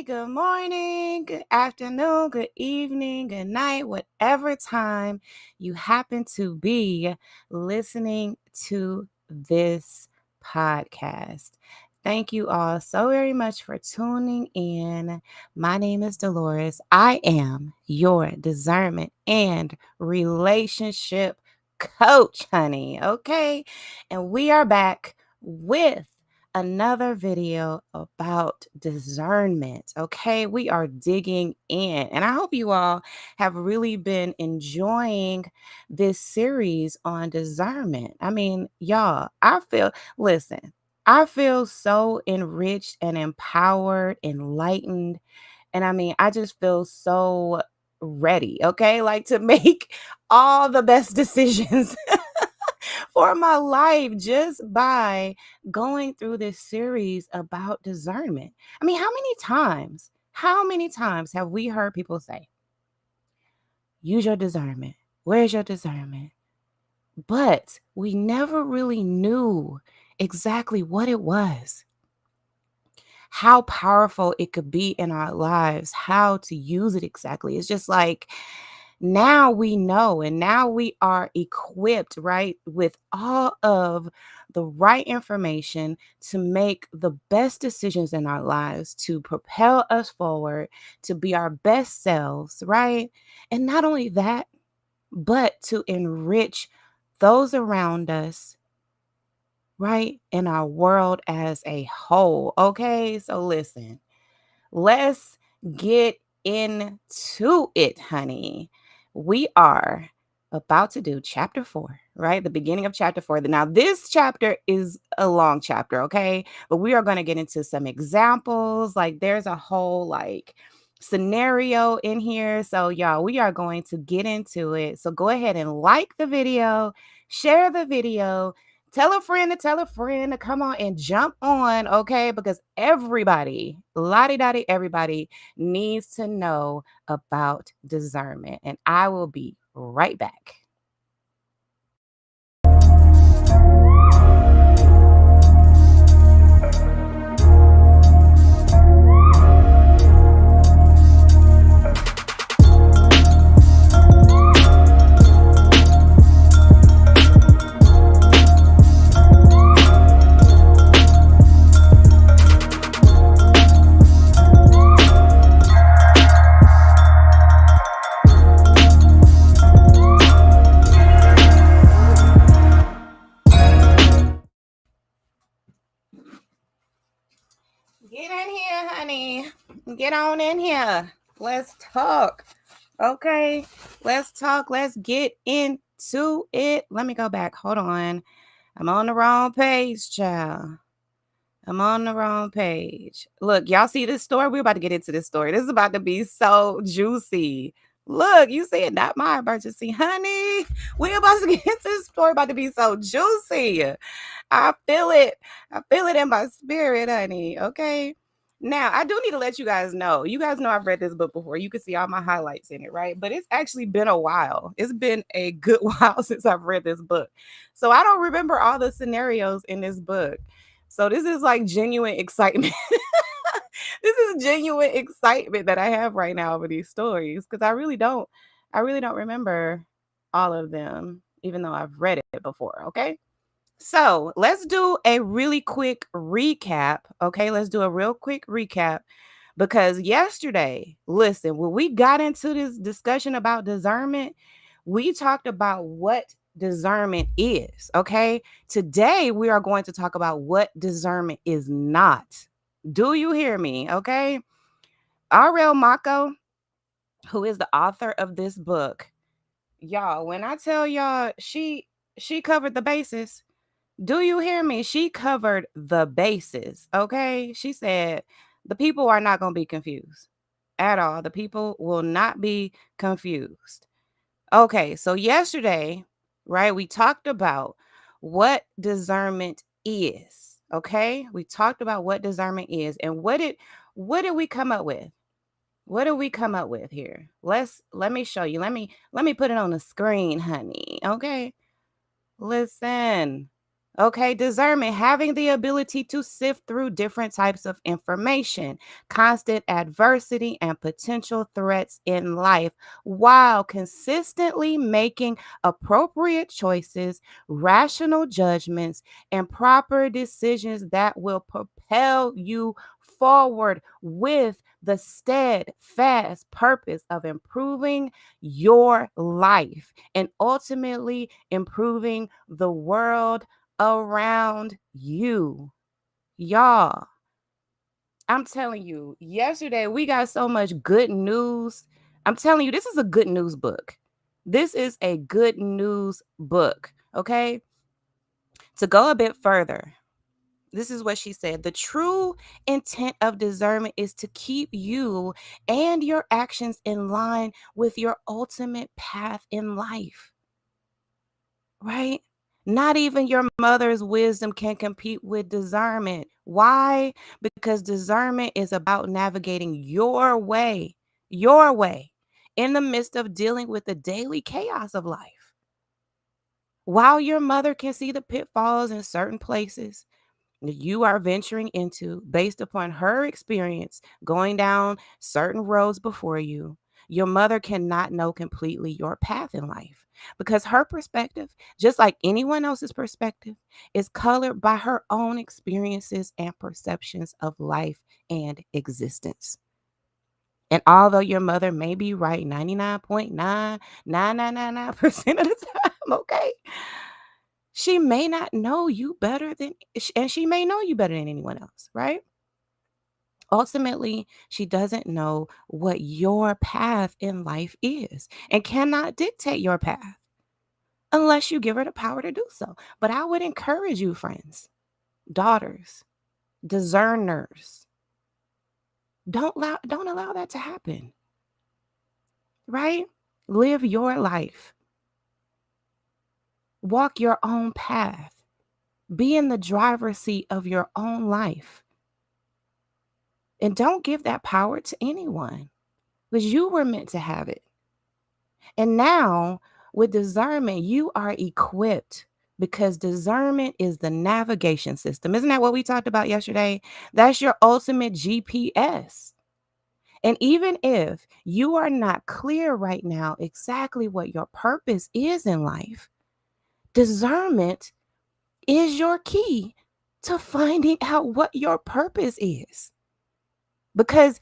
good morning, good afternoon, good evening, good night, whatever time you happen to be listening to this podcast. Thank you all so very much for tuning in. My name is Delores. I am your discernment and relationship coach, honey. Okay. And we are back with another video about discernment. Okay, we are digging in, and I hope you all have really been enjoying this series on discernment. I mean, y'all, listen, I feel so enriched and empowered, enlightened, and I mean, I just feel so ready, okay, like to make all the best decisions for my life just by going through this series about discernment. I mean, how many times have we heard people say, use your discernment? Where's your discernment? But we never really knew exactly what it was, how powerful it could be in our lives, how to use it exactly. It's just like now we know, and now we are equipped, right, with all of the right information to make the best decisions in our lives, to propel us forward, to be our best selves, right? And not only that, but to enrich those around us, right, in our world as a whole. Okay, so listen. Let's get into it, honey. We are about to do chapter 4, right? The beginning of chapter 4. Now, this chapter is a long chapter, okay? But we are going to get into some examples. Like, there's a whole, scenario in here. So, y'all, we are going to get into it. So, go ahead and like the video, share the video, tell a friend to come on and jump on, okay? Because everybody, lottie dottie, everybody needs to know about discernment. And I will be right back. Get in here, honey. Get on in here. Let's talk. Okay, let's talk. Let's get into it. Let me go back. Hold on. I'm on the wrong page, child. I'm on the wrong page. Look, y'all see this story? We're about to get into this story. This is about to be so juicy. Look, you see it, not my emergency, honey. We're about to get into this story, about to be so juicy. I feel it. I feel it in my spirit, honey. Okay. Now, I do need to let you guys know. You guys know I've read this book before. You can see all my highlights in it, right? But it's actually been a while. It's been a good while since I've read this book. So I don't remember all the scenarios in this book. So this is like genuine excitement. This is genuine excitement that I have right now over these stories because I really don't remember all of them, even though I've read it before. Okay. So let's do a really quick recap. Okay, let's do a real quick recap because yesterday, listen, when we got into this discussion about discernment, we talked about what discernment is. Okay, today we are going to talk about what discernment is not. Do you hear me? Okay, R.L. Maco, who is the author of this book, y'all, when I tell y'all she covered the bases. Do you hear me? She covered the bases. Okay. She said the people are not going to be confused at all. The people will not be confused. Okay. So, yesterday, right, we talked about what discernment is. Okay. We talked about what discernment is and what did we come up with? What did we come up with here? Let me show you. Let me put it on the screen, honey. Okay. Listen. Okay, discernment, having the ability to sift through different types of information, constant adversity, and potential threats in life while consistently making appropriate choices, rational judgments, and proper decisions that will propel you forward with the steadfast purpose of improving your life and ultimately improving the world around you. Y'all, I'm telling you, yesterday we got so much good news. I'm telling you, this is a good news book. This is a good news book. Okay. To go a bit further, this is what she said. The true intent of discernment is to keep you and your actions in line with your ultimate path in life. Right? Not even your mother's wisdom can compete with discernment. Why? Because discernment is about navigating your way, in the midst of dealing with the daily chaos of life. While your mother can see the pitfalls in certain places, you are venturing into based upon her experience going down certain roads before you. Your mother cannot know completely your path in life because her perspective, just like anyone else's perspective, is colored by her own experiences and perceptions of life and existence. And although your mother may be right 99.99999% of the time, okay, she may not know you better than, and she may know you better than anyone else, right? Ultimately, she doesn't know what your path in life is and cannot dictate your path unless you give her the power to do so. But I would encourage you, friends, daughters, discerners, don't allow that to happen, right? Live your life. Walk your own path. Be in the driver's seat of your own life. And don't give that power to anyone because you were meant to have it. And now, with discernment, you are equipped because discernment is the navigation system. Isn't that what we talked about yesterday? That's your ultimate GPS. And even if you are not clear right now exactly what your purpose is in life, discernment is your key to finding out what your purpose is. Because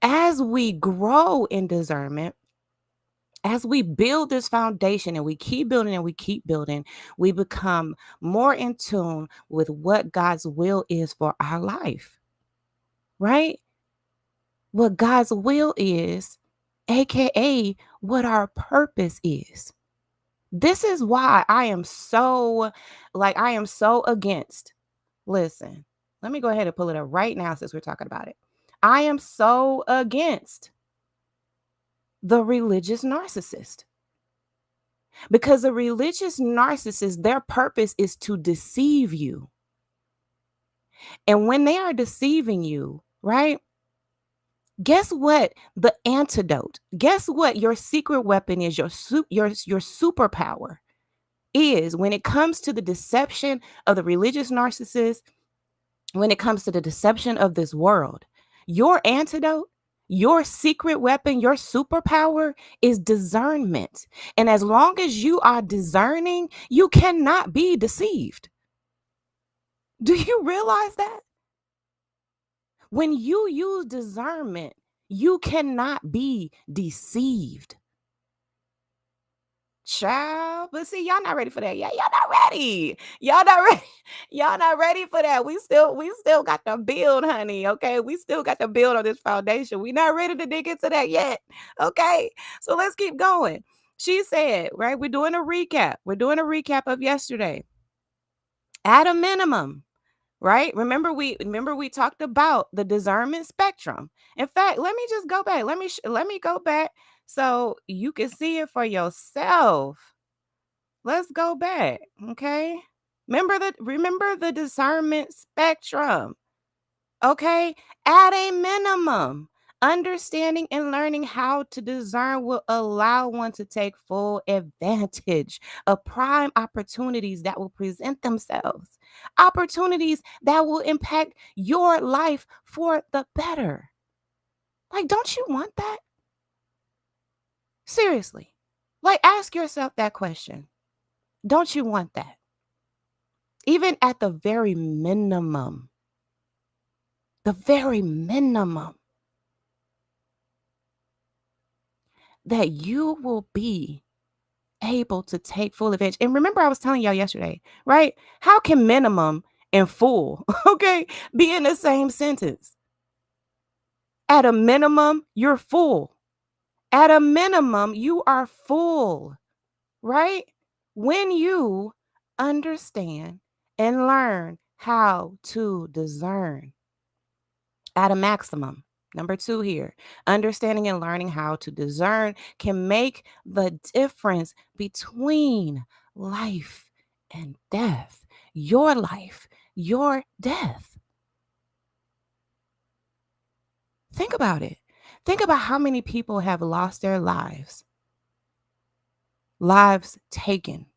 as we grow in discernment, as we build this foundation and we keep building and we keep building, we become more in tune with what God's will is for our life, right? What God's will is, AKA what our purpose is. This is why I am so against. Listen, let me go ahead and pull it up right now since we're talking about it. I am so against the religious narcissist. Because a religious narcissist, their purpose is to deceive you. And when they are deceiving you, right? Guess what? The antidote. Guess what your secret weapon is, your superpower is when it comes to the deception of the religious narcissist, when it comes to the deception of this world. Your antidote, your secret weapon, your superpower is discernment. And as long as you are discerning, you cannot be deceived. Do you realize that? When you use discernment, you cannot be deceived. Child, but see, y'all not ready for that. Yeah, y'all not ready. Y'all not ready. Y'all not ready for that. We still got to build, honey. Okay, we still got to build on this foundation. We not ready to dig into that yet. Okay, so let's keep going. She said, right? We're doing a recap. We're doing a recap of yesterday. At a minimum, right? Remember we talked about the discernment spectrum. In fact, let me just go back. Let me go back so you can see it for yourself. Let's go back, okay? Remember the discernment spectrum. Okay? At a minimum, Understanding and learning how to discern will allow one to take full advantage of prime opportunities that will present themselves, opportunities that will impact your life for the better. Like, don't you want that? Seriously. Like, ask yourself that question. Don't you want that? Even at the very minimum, that you will be able to take full advantage. And remember, I was telling y'all yesterday, right? How can minimum and full, okay, be in the same sentence? At a minimum, you're full. At a minimum, you are full, right? When you understand and learn how to discern. At a maximum. Number 2 here, understanding and learning how to discern can make the difference between life and death. Your life, your death. Think about it. Think about how many people have lost their lives taken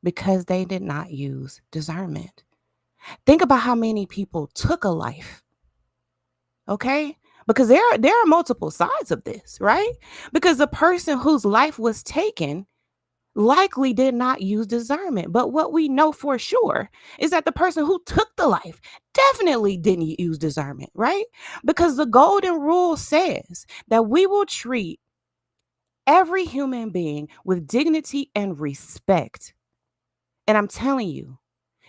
because they did not use discernment. Think about how many people took a life. Okay? Because there are multiple sides of this, right? Because the person whose life was taken likely did not use discernment. But what we know for sure is that the person who took the life definitely didn't use discernment, right? Because the golden rule says that we will treat every human being with dignity and respect. And I'm telling you,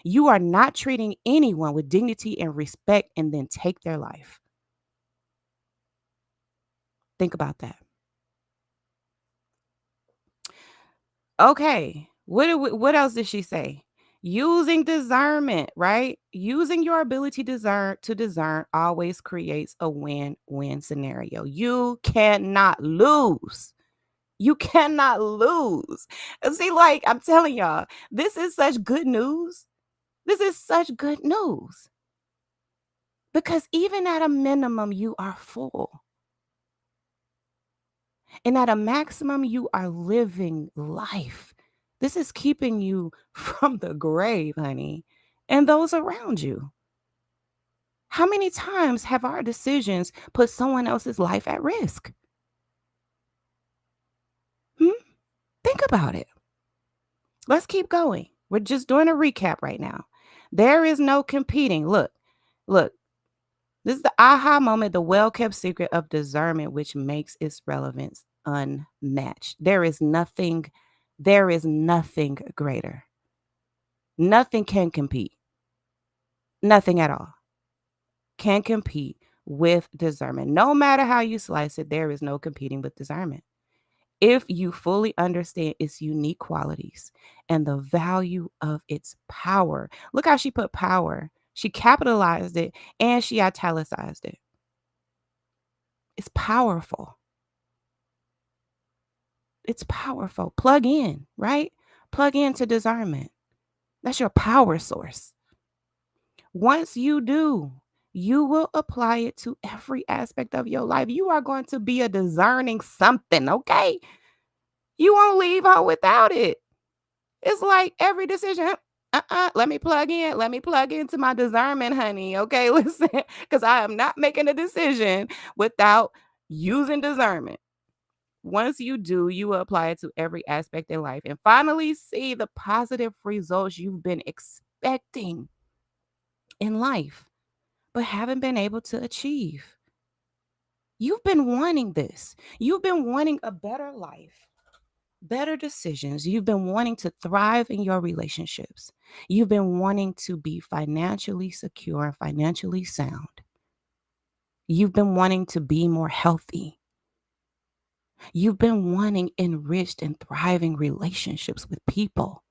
you are not treating anyone with dignity and respect and then take their life. Think about that. Okay. What else did she say? Using discernment, right? Using your ability to discern always creates a win-win scenario. You cannot lose. You cannot lose. And see, like I'm telling y'all, this is such good news. This is such good news. Because even at a minimum, you are full. And at a maximum, you are living life. This is keeping you from the grave, honey, and those around you. How many times have our decisions put someone else's life at risk? Hmm? Think about it. Let's keep going. We're just doing a recap right now. There is no competing. Look, this is the aha moment, the well kept secret of discernment, which makes its relevance unmatched. There is nothing greater. Nothing can compete. Nothing at all can compete with discernment. No matter how you slice it, there is no competing with discernment. If you fully understand its unique qualities and the value of its power. Look how she put power. She capitalized it and she italicized it. It's powerful. It's powerful. Plug in, right? Plug into discernment. That's your power source. Once you do, you will apply it to every aspect of your life. You are going to be a discerning something, okay? You won't leave home without it. It's like every decision. Let me plug in. Let me plug into my discernment, honey. Okay, listen, because I am not making a decision without using discernment. Once you do, you will apply it to every aspect in life and finally see the positive results you've been expecting in life, but haven't been able to achieve. You've been wanting this. You've been wanting a better life, better decisions. You've been wanting to thrive in your relationships. You've been wanting to be financially secure and financially sound. You've been wanting to be more healthy. You've been wanting enriched and thriving relationships with people.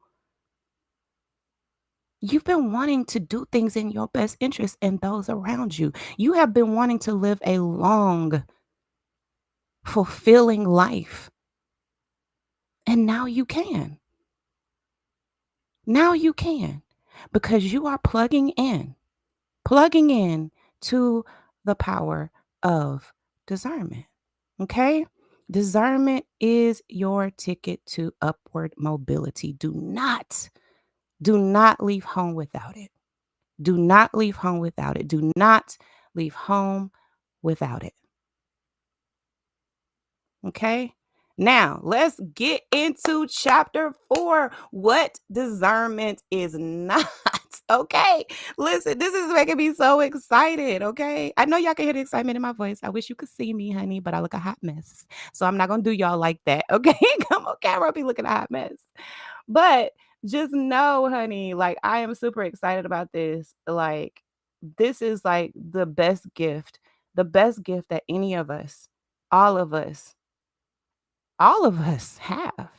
You've been wanting to do things in your best interest and those around you. You have been wanting to live a long, fulfilling life. And now you can. Now you can because you are plugging in to the power of discernment. Okay? Discernment is your ticket to upward mobility. Do not leave home without it. Do not leave home without it. Do not leave home without it. Okay. Now, let's get into chapter 4. What discernment is not. Okay. Listen, this is making me so excited. Okay. I know y'all can hear the excitement in my voice. I wish you could see me, honey, but I look a hot mess. So I'm not going to do y'all like that. Okay. Come on, camera, I'll be looking a hot mess. But just know, honey, like I am super excited about this. Like, this is like the best gift that any of us, all of us, all of us have.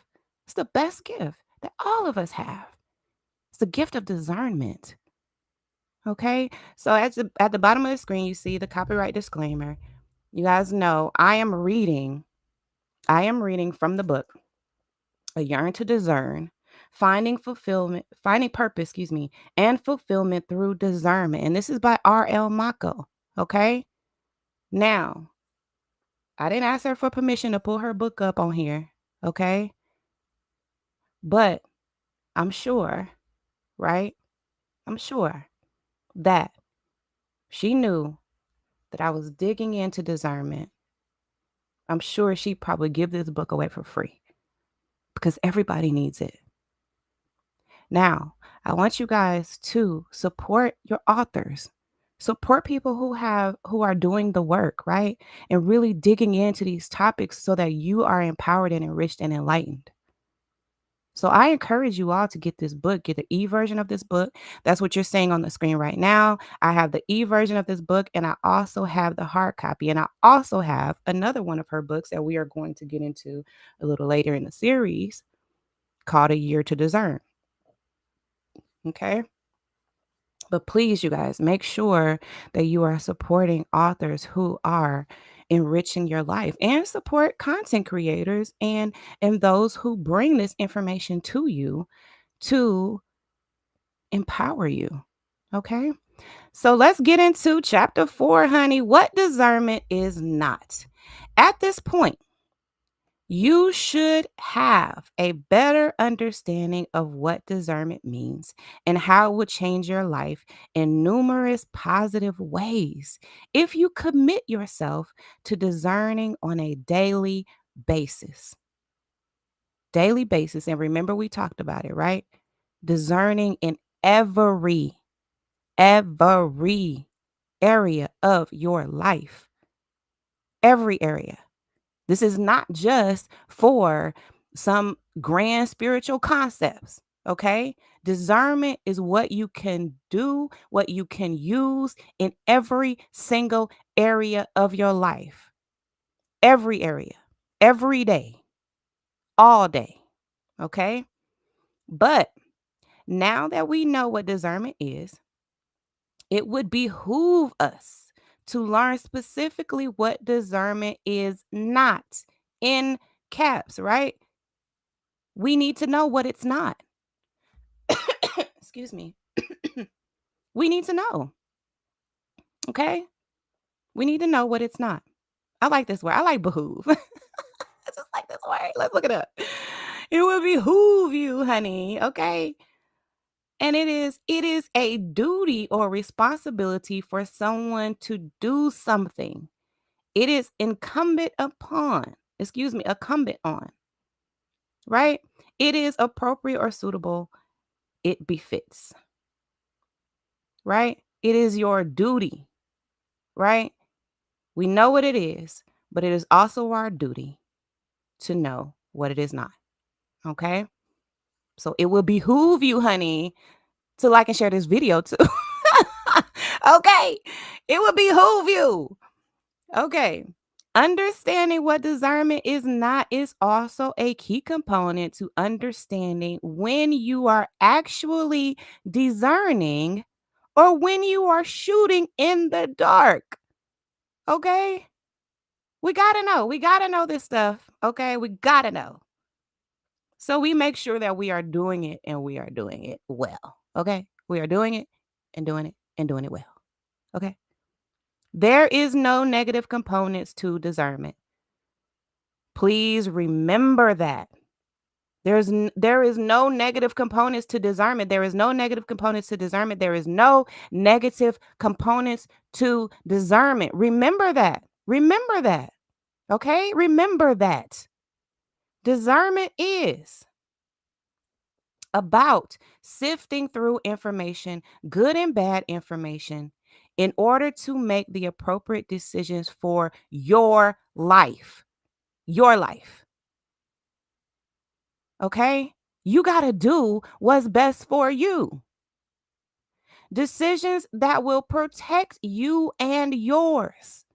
It's the best gift that all of us have. It's the gift of discernment. Okay. So at the bottom of the screen, you see the copyright disclaimer. You guys know I am reading from the book, A Yearn to Discern, finding purpose, and fulfillment through discernment. And this is by R.L. Maco. Okay. Now, I didn't ask her for permission to pull her book up on here. Okay. But I'm sure, right? I'm sure that she knew that I was digging into discernment. I'm sure she'd probably give this book away for free because everybody needs it. Now, I want you guys to support your authors. Support people who are doing the work, right? And really digging into these topics so that you are empowered and enriched and enlightened. So I encourage you all to get this book, get the e-version of this book. That's what you're seeing on the screen right now. I have the e-version of this book, and I also have the hard copy. And I also have another one of her books that we are going to get into a little later in the series called A Year to Discern. Okay. But please, you guys, make sure that you are supporting authors who are enriching your life, and support content creators and those who bring this information to you to empower you. Okay. So let's get into chapter 4, honey. What discernment is not. At this point, you should have a better understanding of what discernment means and how it would change your life in numerous positive ways if you commit yourself to discerning on a daily basis. Daily basis. And remember, we talked about it, right? Discerning in every area of your life. Every area. This is not just for some grand spiritual concepts, okay? Discernment is what you can do, what you can use in every single area of your life. Every area, every day, all day, okay? But now that we know what discernment is, it would behoove us to learn specifically what discernment is not, in caps, right? We need to know what it's not. Excuse me. We need to know. Okay? We need to know what it's not. I like this word. I like behoove. I just like this word. Let's look it up. It will behoove you, honey. Okay? And it is a duty or responsibility for someone to do something. It is incumbent on, right? It is appropriate or suitable. It befits, right? It is your duty, right? We know what it is, but it is also our duty to know what it is not, okay? So it will behoove you, honey, to like and share this video too. Okay? It will behoove you. Okay. Understanding what discernment is not is also a key component to understanding when you are actually discerning or when you are shooting in the dark. Okay? We got to know. We got to know this stuff. Okay? We got to know. So we make sure that we are doing it and we are doing it well. Okay? We are doing it and doing it and doing it well. Okay? There is no negative components to discernment. Please remember that. There is no negative components to discernment. There is no negative components to discernment. There is no negative components to discernment. Remember that. Remember that. Okay? Remember that. Discernment is about sifting through information, good and bad information, in order to make the appropriate decisions for your life. Your life. Okay? You got to do what's best for you. Decisions that will protect you and yours.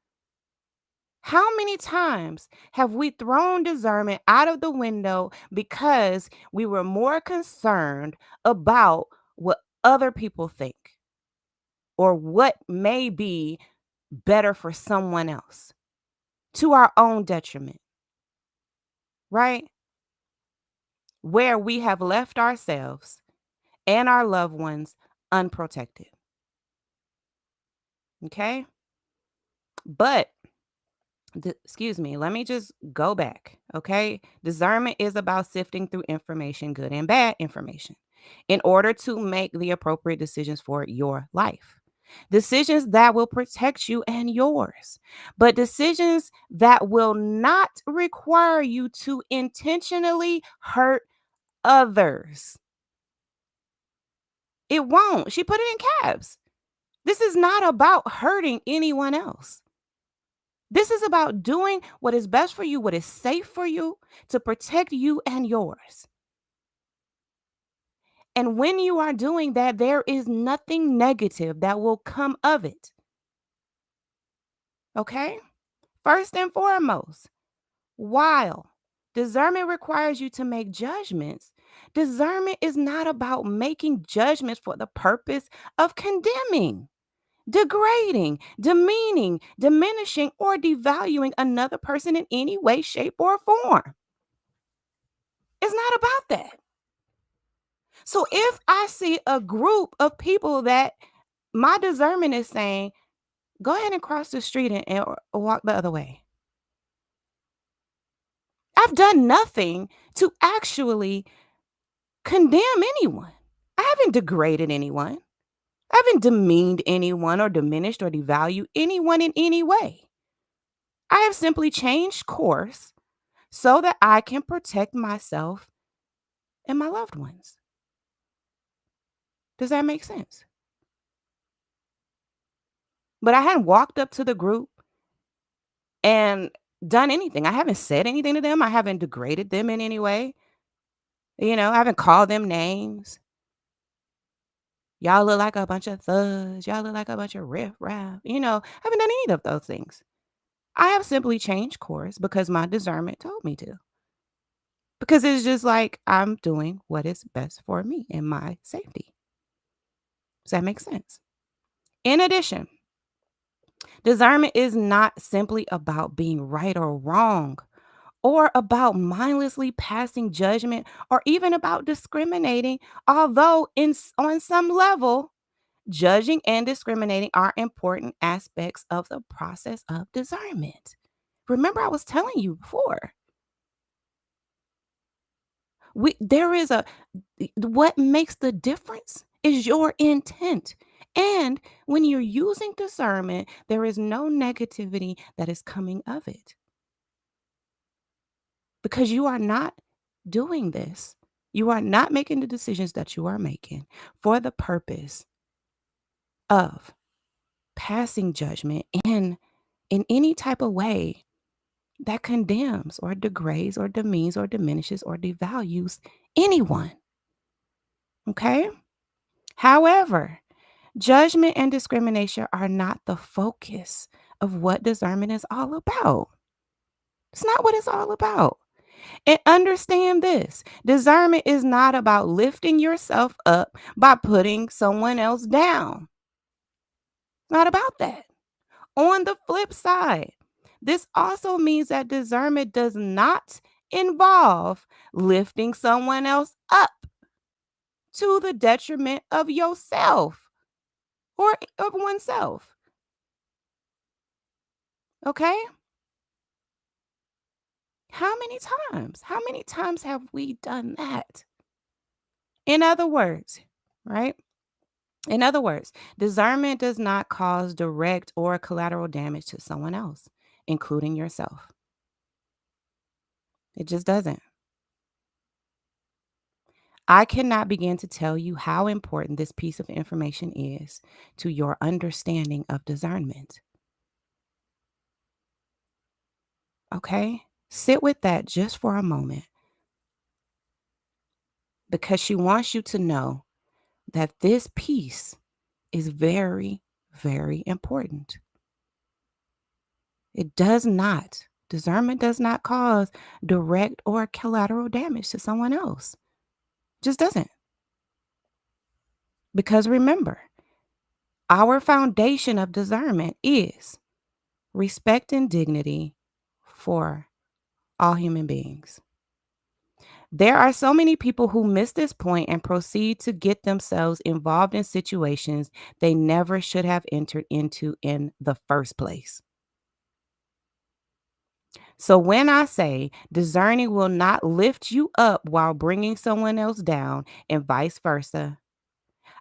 How many times have we thrown discernment out of the window because we were more concerned about what other people think or what may be better for someone else to our own detriment, right? Where we have left ourselves and our loved ones unprotected. Okay? But excuse me, let me just go back. Okay. Discernment is about sifting through information, good and bad information, in order to make the appropriate decisions for your life. Decisions that will protect you and yours, but decisions that will not require you to intentionally hurt others. It won't. She put it in caps. This is not about hurting anyone else. This is about doing what is best for you, what is safe for you to protect you and yours. And when you are doing that, there is nothing negative that will come of it. Okay? First and foremost, while discernment requires you to make judgments, discernment is not about making judgments for the purpose of condemning, degrading, demeaning, diminishing, or devaluing another person in any way, shape, or form. It's not about that. So if I see a group of people that my discernment is saying, go ahead and cross the street or walk the other way. I've done nothing to actually condemn anyone. I haven't degraded anyone. I haven't demeaned anyone or diminished or devalued anyone in any way. I have simply changed course so that I can protect myself and my loved ones. Does that make sense? But I hadn't walked up to the group and done anything. I haven't said anything to them. I haven't degraded them in any way. I haven't called them names. Y'all look like a bunch of thugs. Y'all look like a bunch of riff-raff. I haven't done any of those things. I have simply changed course because my discernment told me to. Because it's just like I'm doing what is best for me and my safety. Does that make sense? In addition, discernment is not simply about being right or wrong, or about mindlessly passing judgment, or even about discriminating, although on some level, judging and discriminating are important aspects of the process of discernment. Remember, I was telling you before. There is what makes the difference is your intent. And when you're using discernment, there is no negativity that is coming of it. Because you are not doing this. You are not making the decisions that you are making for the purpose of passing judgment in any type of way that condemns or degrades or demeans or diminishes or devalues anyone. Okay? However, judgment and discrimination are not the focus of what discernment is all about. It's not what it's all about. And understand this, discernment is not about lifting yourself up by putting someone else down. It's not about that. On the flip side, this also means that discernment does not involve lifting someone else up to the detriment of yourself or of oneself. Okay? How many times? How many times have we done that? In other words, right? In other words, discernment does not cause direct or collateral damage to someone else, including yourself. It just doesn't. I cannot begin to tell you how important this piece of information is to your understanding of discernment. Okay? Sit with that just for a moment because she wants you to know that this piece is very, very important. It does not, discernment does not cause direct or collateral damage to someone else. Just doesn't. Because remember, our foundation of discernment is respect and dignity for all human beings. There are so many people who miss this point and proceed to get themselves involved in situations they never should have entered into in the first place. So when I say discerning will not lift you up while bringing someone else down and vice versa,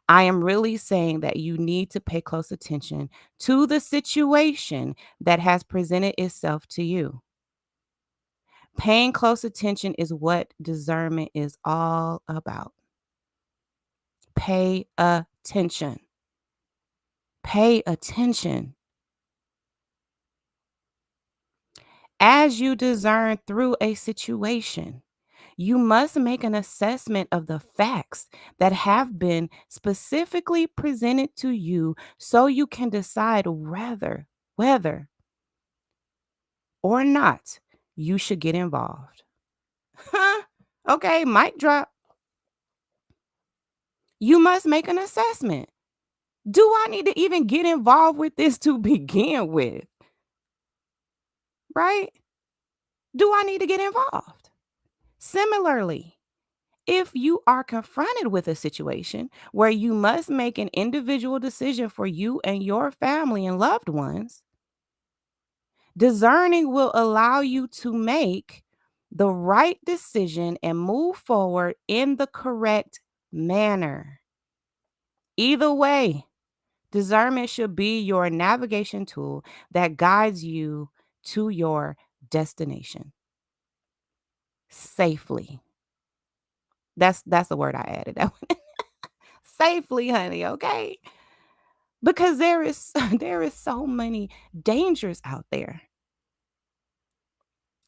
I am really saying that you need to pay close attention to the situation that has presented itself to you. Paying close attention is what discernment is all about. Pay attention. Pay attention. As you discern through a situation, you must make an assessment of the facts that have been specifically presented to you so you can decide whether or not you should get involved. Huh? Okay, mic drop. You must make an assessment. Do I need to even get involved with this to begin with? Right? Do I need to get involved? Similarly, if you are confronted with a situation where you must make an individual decision for you and your family and loved ones, discerning will allow you to make the right decision and move forward in the correct manner. Either way, discernment should be your navigation tool that guides you to your destination safely. That's the word I added. That one. Safely, honey, okay? Because there is there is so many dangers out there.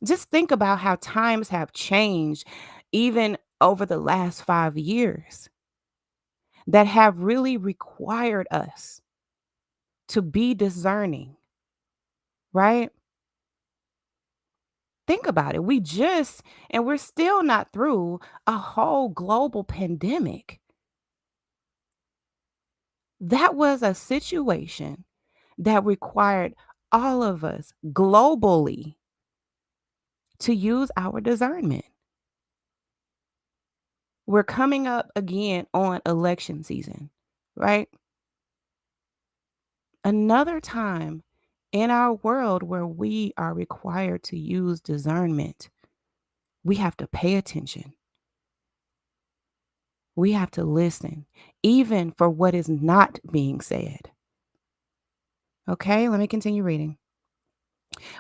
Just think about how times have changed even over the last 5 years that have really required us to be discerning, right? Think about it. We're still not through a whole global pandemic. That was a situation that required all of us globally to use our discernment. We're coming up again on election season, right? Another time in our world where we are required to use discernment, we have to pay attention. We have to listen, even for what is not being said. Okay, let me continue reading.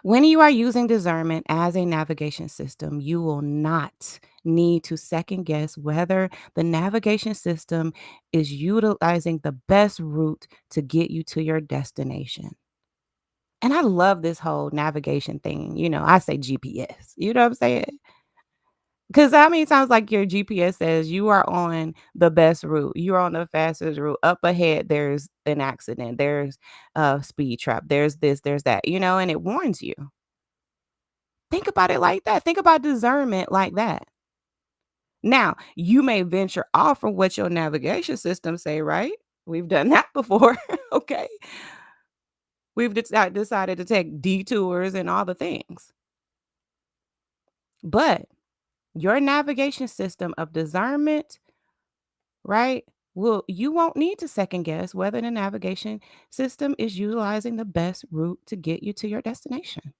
When you are using discernment as a navigation system, you will not need to second guess whether the navigation system is utilizing the best route to get you to your destination. And I love this whole navigation thing. I say GPS. You know what I'm saying? Because how many times, like your GPS says, you are on the best route, you're on the fastest route. Up ahead, there's an accident, there's a speed trap, there's this, there's that, and it warns you. Think about it like that. Think about discernment like that. Now, you may venture off from what your navigation system say, right? We've done that before. Okay. We've decided to take detours and all the things. But your navigation system of discernment, right? Well, you won't need to second guess whether the navigation system is utilizing the best route to get you to your destination.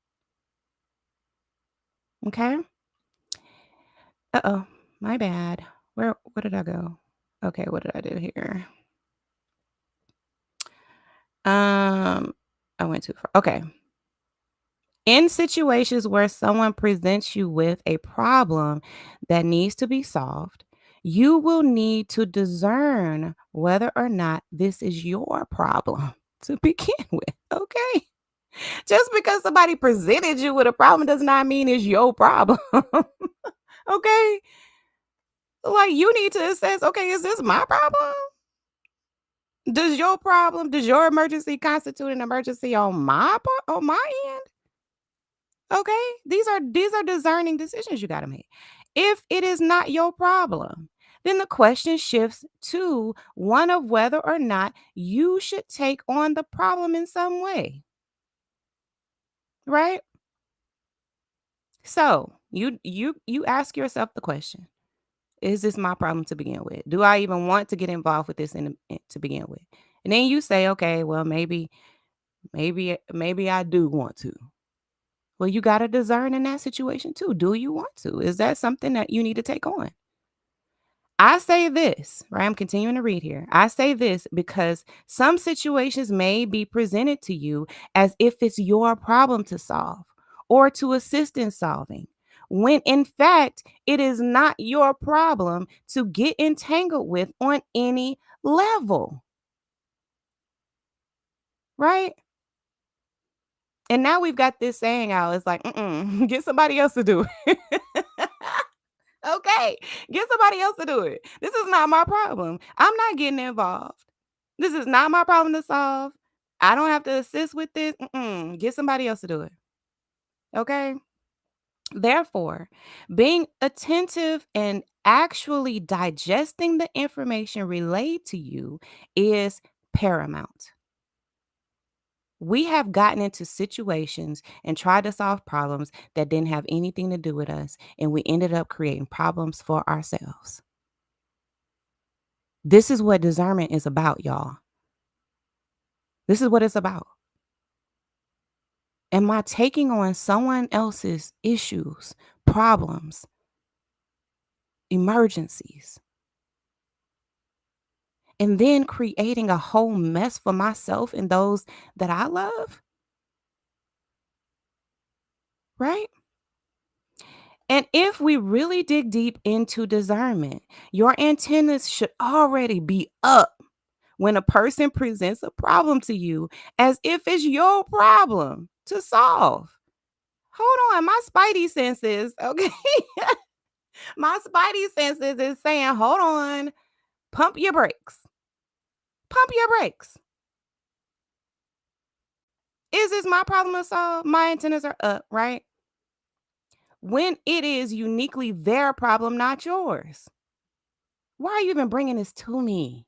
Okay? Uh-oh, my bad. Where did I go? Okay, what did I do here? I went too far. Okay. In situations where someone presents you with a problem that needs to be solved, you will need to discern whether or not this is your problem to begin with. Okay. Just because somebody presented you with a problem does not mean it's your problem. Okay. Like you need to assess, okay, is this my problem? Does your emergency constitute an emergency on on my end? Okay? These are discerning decisions you got to make. If it is not your problem, then the question shifts to one of whether or not you should take on the problem in some way, right? So, you ask yourself the question, is this my problem to begin with? Do I even want to get involved with this to begin with? And then you say, okay, well maybe I do want to. Well, you got to discern in that situation too. Do you want to? Is that something that you need to take on? I say this, right? I'm continuing to read here. I say this because some situations may be presented to you as if it's your problem to solve or to assist in solving, when in fact, it is not your problem to get entangled with on any level, right? And now we've got this saying out. It's like, get somebody else to do it. Okay, get somebody else to do it. This is not my problem. I'm not getting involved. This is not my problem to solve. I don't have to assist with this. Get somebody else to do it. Okay. Therefore, being attentive and actually digesting the information relayed to you is paramount. We have gotten into situations and tried to solve problems that didn't have anything to do with us, and we ended up creating problems for ourselves. This is what discernment is about, y'all. This is what it's about. Am I taking on someone else's issues, problems, emergencies, and then creating a whole mess for myself and those that I love? Right? And if we really dig deep into discernment, your antennas should already be up when a person presents a problem to you as if it's your problem to solve. Hold on, my spidey senses, okay? My spidey senses is saying, hold on, pump your brakes. Pump your brakes. Is this my problem to solve? My antennas are up, right? When it is uniquely their problem, not yours. Why are you even bringing this to me?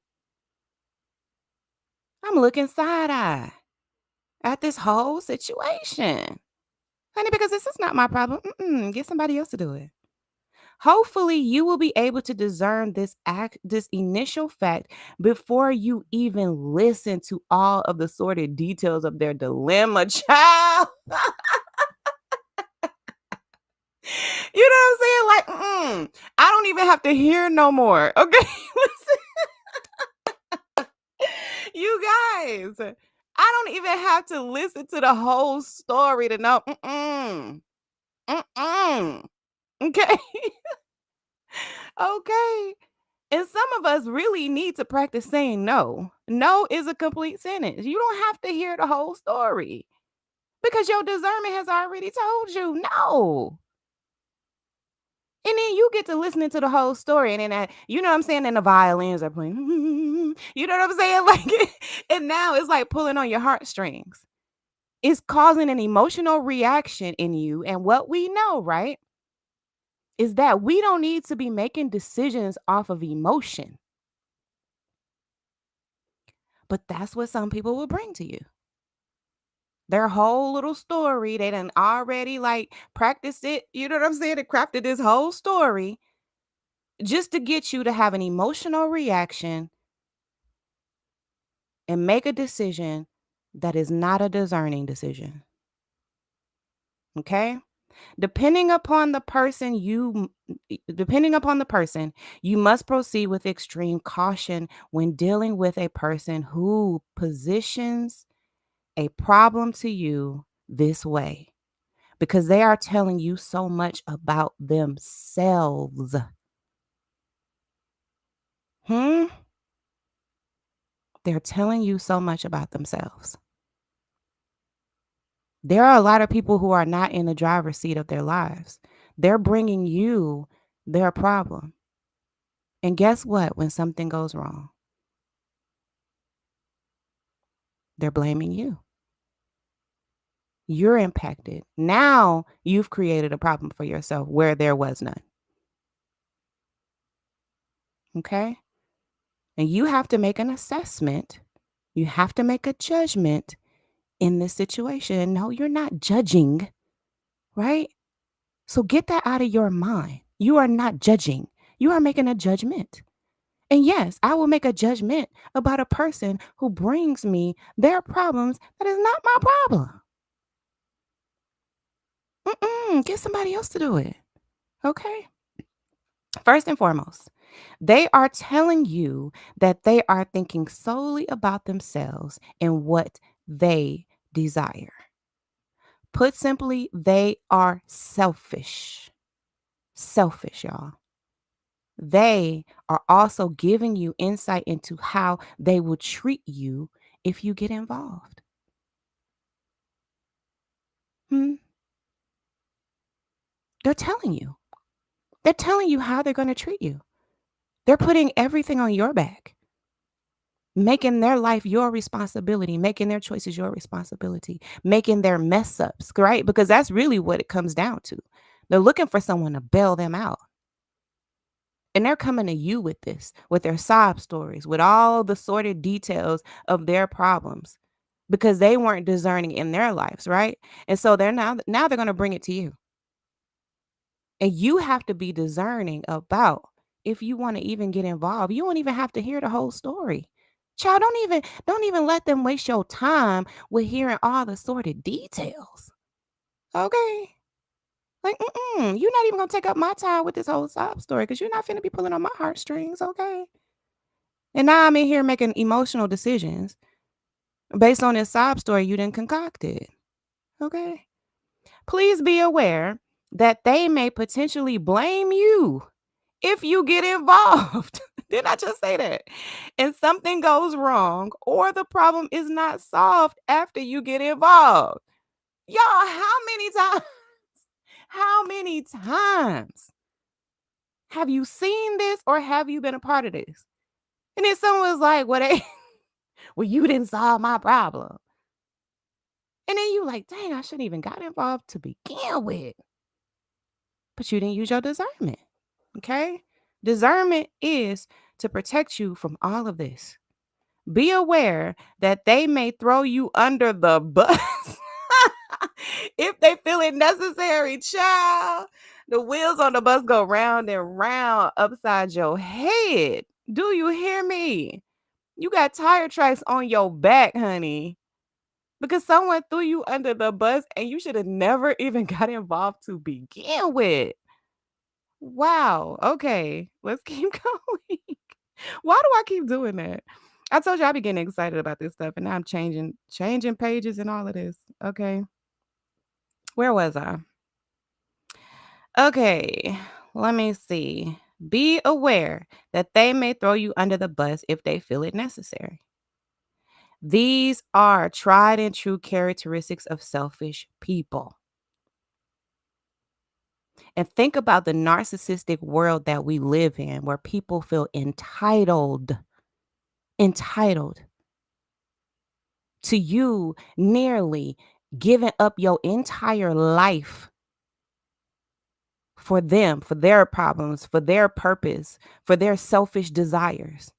I'm looking side eye at this whole situation. Honey, because this is not my problem. Get somebody else to do it. Hopefully, you will be able to discern this initial fact before you even listen to all of the sordid details of their dilemma, child. You know what I'm saying? Like, I don't even have to hear no more. Okay. You guys, I don't even have to listen to the whole story to know. Okay. Okay. And some of us really need to practice saying no. No is a complete sentence. You don't have to hear the whole story because your discernment has already told you no. And then you get to listening to the whole story. And then, you know what I'm saying? And the violins are playing. You know what I'm saying? Like, and now it's like pulling on your heartstrings. It's causing an emotional reaction in you. And what we know, right, is that we don't need to be making decisions off of emotion. But that's what some people will bring to you. Their whole little story, they done already like practiced it. You know what I'm saying? They crafted this whole story just to get you to have an emotional reaction and make a decision that is not a discerning decision. Okay? Depending upon the person, you must proceed with extreme caution when dealing with a person who positions a problem to you this way because they are telling you so much about themselves. Hmm? They're telling you so much about themselves. There are a lot of people who are not in the driver's seat of their lives. They're bringing you their problem. And guess what? When something goes wrong, they're blaming you. You're impacted. Now you've created a problem for yourself where there was none. Okay? And you have to make an assessment. You have to make a judgment in this situation. No, you're not judging, right? So get that out of your mind. You are not judging. You are making a judgment. And yes, I will make a judgment about a person who brings me their problems that is not my problem. Get somebody else to do it. Okay? First and foremost, they are telling you that they are thinking solely about themselves and what they desire. Put simply, they are selfish. Selfish, y'all. They are also giving you insight into how they will treat you if you get involved. Hmm? They're telling you. They're telling you how they're going to treat you. They're putting everything on your back, making their life your responsibility, making their choices your responsibility, making their mess ups, right? Because that's really what it comes down to. They're looking for someone to bail them out. And they're coming to you with this, with their sob stories, with all the sordid details of their problems because they weren't discerning in their lives, right? And so they're going to bring it to you. And you have to be discerning about if you want to even get involved. You don't even have to hear the whole story. Child, don't even let them waste your time with hearing all the sordid details. Okay? Like, you're not even gonna take up my time with this whole sob story because you're not finna be pulling on my heartstrings, okay? And now I'm in here making emotional decisions based on this sob story you didn't concocted. Okay? Please be aware that they may potentially blame you if you get involved. Didn't I just say that? And something goes wrong or the problem is not solved after you get involved. Y'all, how many times have you seen this or have you been a part of this? And then someone was like, well, you didn't solve my problem. And then you like, dang, I shouldn't even got involved to begin with. But you didn't use your discernment. Okay? Discernment is to protect you from all of this. Be aware that they may throw you under the bus if they feel it necessary, child. The wheels on the bus go round and round upside your head. Do you hear me? You got tire tracks on your back, honey, because someone threw you under the bus and you should have never even got involved to begin with. Wow. Okay. Let's keep going. Why do I keep doing that? I told you I be getting excited about this stuff and now I'm changing pages and all of this. Okay. Where was I? Okay. Let me see. Be aware that they may throw you under the bus if they feel it necessary. These are tried and true characteristics of selfish people. And think about the narcissistic world that we live in where people feel entitled to you nearly giving up your entire life for them, for their problems, for their purpose, for their selfish desires.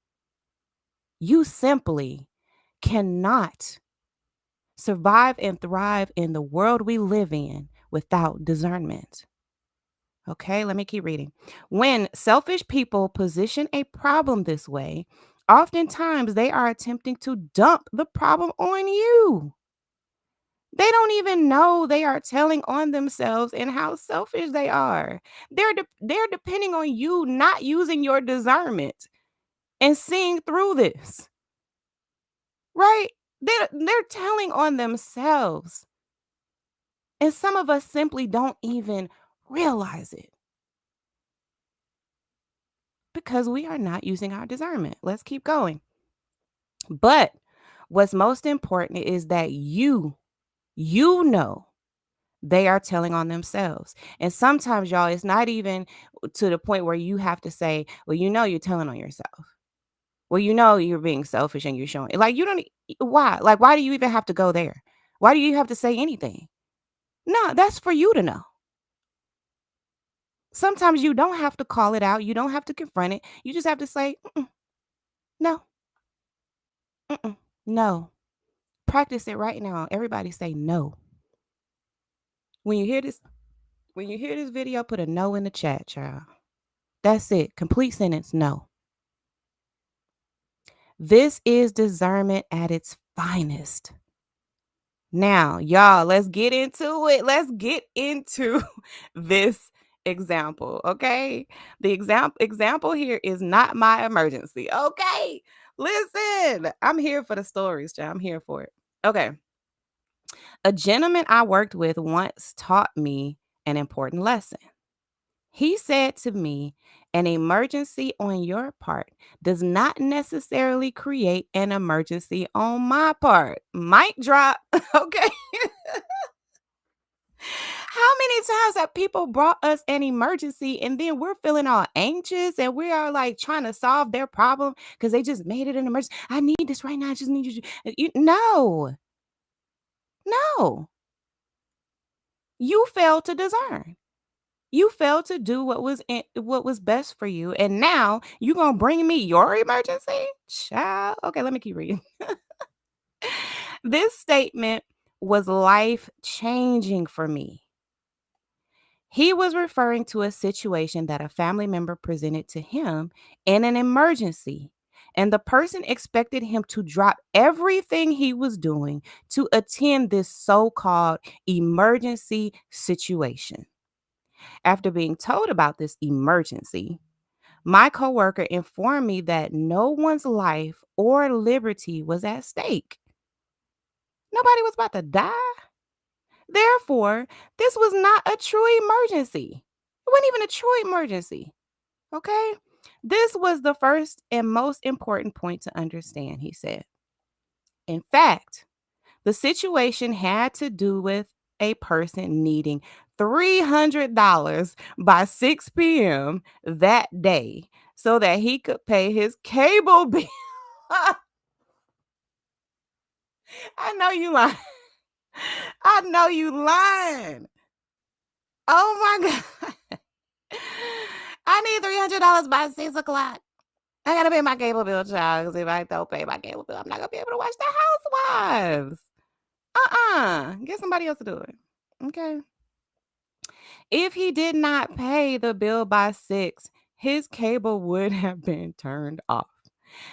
You simply cannot survive and thrive in the world we live in without discernment. Okay, let me keep reading. When selfish people position a problem this way, Oftentimes, they are attempting to dump the problem on you. They don't even know they are telling on themselves and how selfish they are. They're depending on you not using your discernment and seeing through this, right? They're telling on themselves. And some of us simply don't even realize it because we are not using our discernment. Let's keep going. But what's most important is that you know they are telling on themselves. And sometimes, y'all, it's not even to the point where you have to say, well, you're telling on yourself. Well, you're being selfish and you're showing like you don't why? Like, why do you even have to go there? Why do you have to say anything? No, that's for you to know. Sometimes you don't have to call it out. You don't have to confront it. You just have to say, no, no. Practice it right now. Everybody say no. When you hear this, when you hear this video, put a no in the chat, child. That's it. Complete sentence, no. This is discernment at its finest. Now, y'all, let's get into it. Let's get into this example, okay? The example here is not my emergency, okay? Listen, I'm here for the stories, child. I'm here for it. Okay. A gentleman I worked with once taught me an important lesson. He said to me, an emergency on your part does not necessarily create an emergency on my part. Mic drop. Okay. How many times have people brought us an emergency and then we're feeling all anxious and we are like trying to solve their problem because they just made it an emergency? I need this right now. I just need no, no. You failed to discern. You failed to do what was best for you, and now you gonna bring me your emergency, child. Okay, let me keep reading. This statement was life changing for me. He was referring to a situation that a family member presented to him in an emergency, and the person expected him to drop everything he was doing to attend this so-called emergency situation. After being told about this emergency, my coworker informed me that no one's life or liberty was at stake. Nobody was about to die. Therefore, this was not a true emergency. It wasn't even a true emergency. Okay? This was the first and most important point to understand, he said. In fact, the situation had to do with a person needing $300 by 6 p.m. that day so that he could pay his cable bill. I know you lying. I know you lying. Oh my God. I need $300 by 6 o'clock. I gotta pay my cable bill, child, because if I don't pay my cable bill, I'm not gonna be able to watch the Housewives. Get somebody else to do it. Okay. If he did not pay the bill by 6, his cable would have been turned off.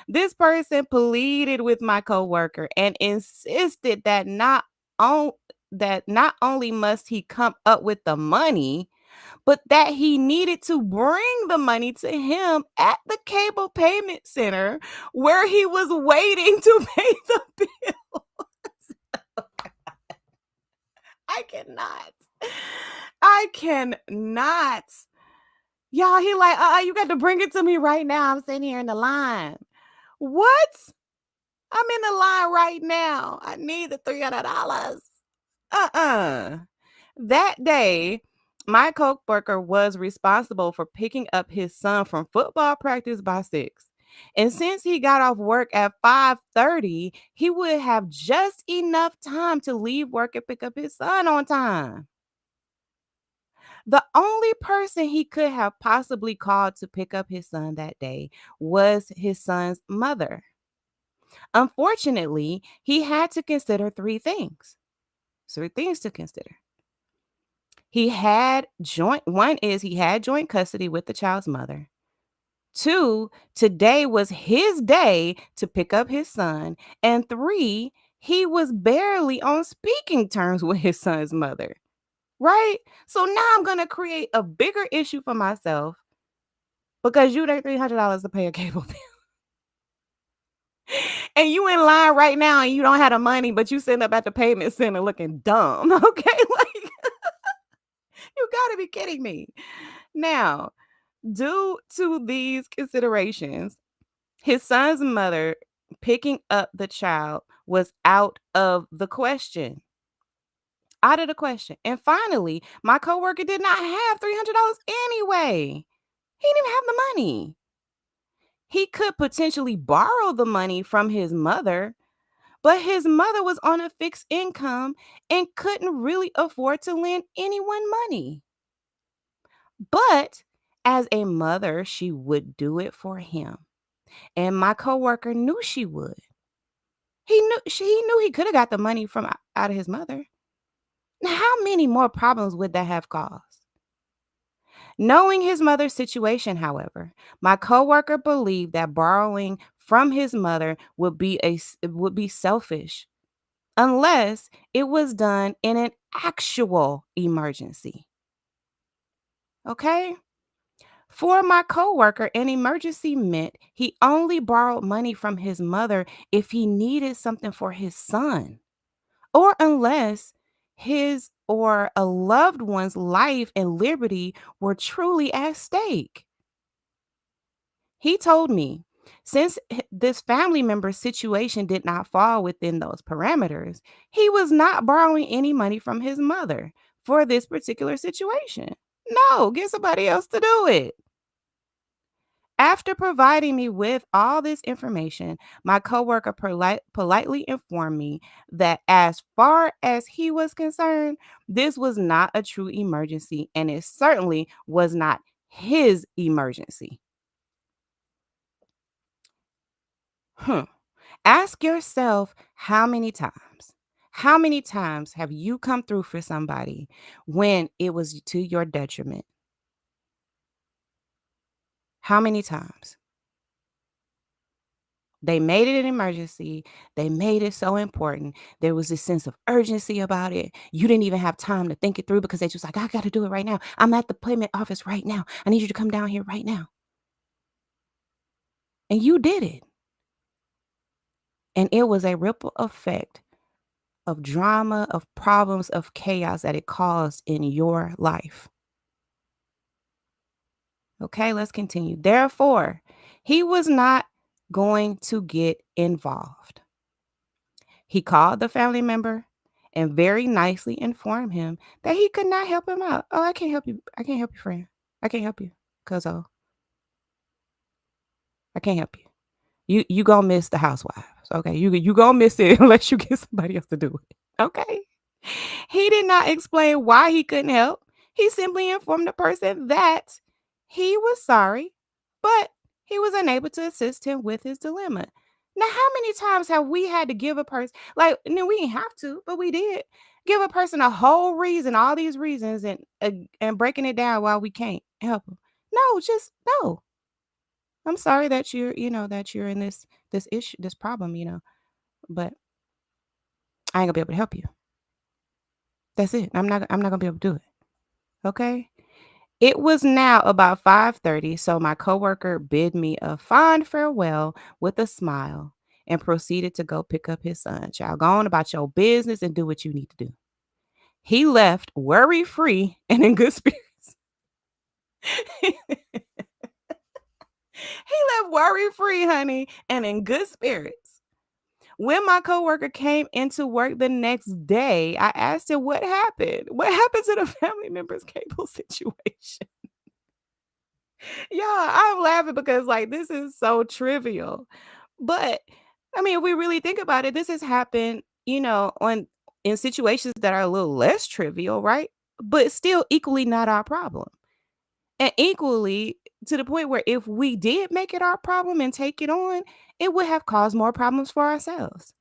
This person pleaded with my coworker and insisted that not only must he come up with the money, but that he needed to bring the money to him at the cable payment center where he was waiting to pay the bill. I cannot. I cannot. Y'all, he like, you got to bring it to me right now. I'm sitting here in the line. What? I'm in the line right now. I need the $300. That day, my coworker was responsible for picking up his son from football practice by 6. And since he got off work at 5:30, he would have just enough time to leave work and pick up his son on time. The only person he could have possibly called to pick up his son that day was his son's mother. Unfortunately, he had to consider three things. Three things to consider. He had joint custody with the child's mother. 2, today was his day to pick up his son. And 3, he was barely on speaking terms with his son's mother. Right? So now I'm going to create a bigger issue for myself because you need $300 to pay a cable bill. And you in line right now and you don't have the money, but you sitting up at the payment center looking dumb. Okay? Like, you got to be kidding me. Now, due to these considerations, his son's mother picking up the child was out of the question. Out of the question. And finally, my coworker did not have $300 anyway. He didn't even have the money. He could potentially borrow the money from his mother, but his mother was on a fixed income and couldn't really afford to lend anyone money. But as a mother, she would do it for him. And my coworker knew she would. He knew he could have got the money from out of his mother. Now, how many more problems would that have caused? Knowing his mother's situation, however, my coworker believed that borrowing from his mother would be selfish unless it was done in an actual emergency. Okay? For my coworker, an emergency meant he only borrowed money from his mother if he needed something for his son, or unless his or a loved one's life and liberty were truly at stake. He told me since this family member's situation did not fall within those parameters, he was not borrowing any money from his mother for this particular situation. No, get somebody else to do it. After providing me with all this information, my coworker politely informed me that as far as he was concerned, this was not a true emergency and it certainly was not his emergency. Hmm. Ask yourself how many times have you come through for somebody when it was to your detriment? How many times? They made it an emergency. They made it so important. There was this sense of urgency about it. You didn't even have time to think it through because they just like, I got to do it right now. I'm at the payment office right now. I need you to come down here right now. And you did it. And it was a ripple effect of drama, of problems, of chaos that it caused in your life. Okay, let's continue. Therefore, he was not going to get involved. He called the family member and very nicely informed him that he could not help him out. Oh, I can't help you. I can't help you, friend. I can't help you. Cuz I can't help you. You gonna miss the housewives. Okay. You gonna miss it unless you get somebody else to do it. Okay. He did not explain why he couldn't help. He simply informed the person that he was sorry, but he was unable to assist him with his dilemma. Now, how many times have we had to give a person, like, no, we didn't have to, but we did give a person a whole reason, all these reasons, and breaking it down while we can't help them? No, just no. I'm sorry that that you're in this issue, this problem, but I ain't gonna be able to help you. That's it. I'm not gonna be able to do it. Okay. It was now about 5:30, so my coworker bid me a fond farewell with a smile and proceeded to go pick up his son. Child, go on about your business and do what you need to do. He left worry-free and in good spirits. He left worry-free, honey, and in good spirits. When my coworker came into work the next day, I asked him what happened. What happened to the family member's cable situation? Yeah, I'm laughing because like this is so trivial. But I mean, if we really think about it, this has happened, on in situations that are a little less trivial, right? But still equally not our problem. And equally to the point where if we did make it our problem and take it on, it would have caused more problems for ourselves.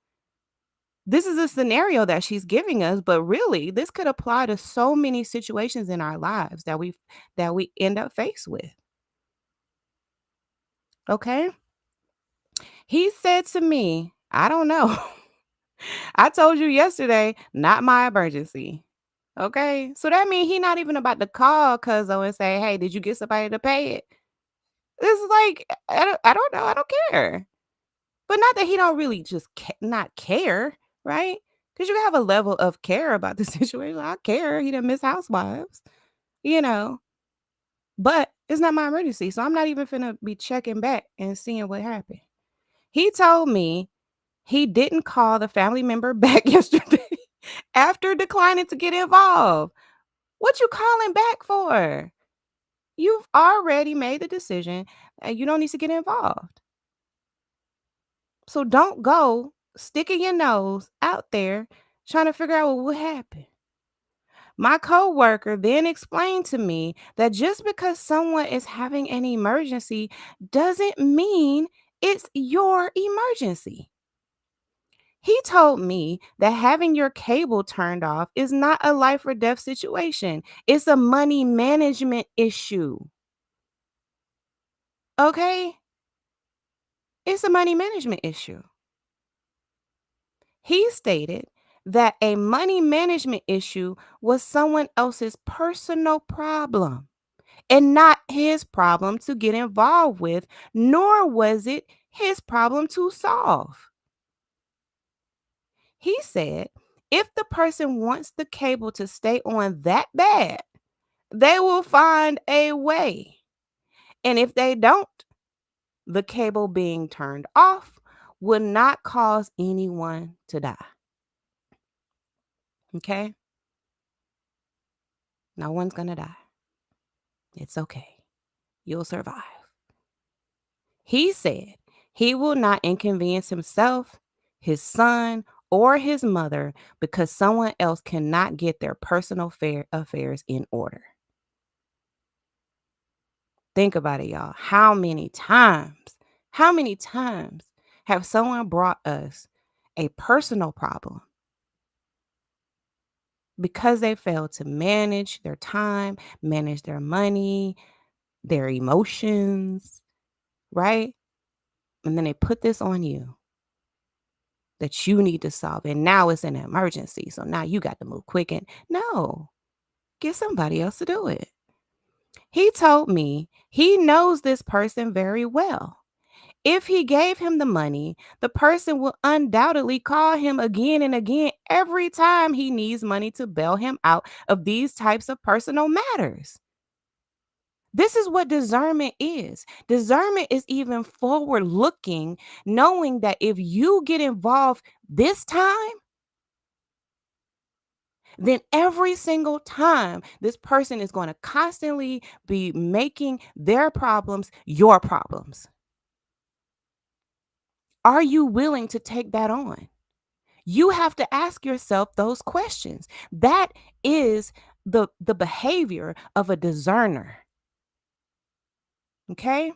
This is a scenario that she's giving us, but really this could apply to so many situations in our lives that we end up faced with. Okay. He said to me, I don't know. I told you yesterday, not my emergency. Okay. So that means he not even about to call Cuzzo and say, hey, did you get somebody to pay it? It's like, I don't know. I don't care. But not that he don't really just not care, right? Because you have a level of care about the situation. I care. He done miss housewives, you know. But it's not my emergency. So I'm not even finna be checking back and seeing what happened. He told me he didn't call the family member back yesterday after declining to get involved. What you calling back for? You've already made the decision and you don't need to get involved. So don't go sticking your nose out there trying to figure out what happened. My coworker then explained to me that just because someone is having an emergency doesn't mean it's your emergency. He told me that having your cable turned off is not a life or death situation. It's a money management issue. Okay? It's a money management issue. He stated that a money management issue was someone else's personal problem and not his problem to get involved with, nor was it his problem to solve. He said if the person wants the cable to stay on that bad, they will find a way. And if they don't, the cable being turned off will not cause anyone to die. Okay? No one's going to die. It's okay. You'll survive. He said he will not inconvenience himself, his son, or his mother because someone else cannot get their personal affairs in order. Think about it, y'all. How many times have someone brought us a personal problem because they failed to manage their time, manage their money, their emotions, right? And then they put this on you that you need to solve. And now it's an emergency. So now you got to move quick. And no, get somebody else to do it. He told me he knows this person very well. If he gave him the money, the person will undoubtedly call him again and again every time he needs money to bail him out of these types of personal matters. This is what discernment is. Discernment is even forward looking, knowing that if you get involved this time, then every single time this person is going to constantly be making their problems your problems. Are you willing to take that on? You have to ask yourself those questions. That is the behavior of a discerner. Okay?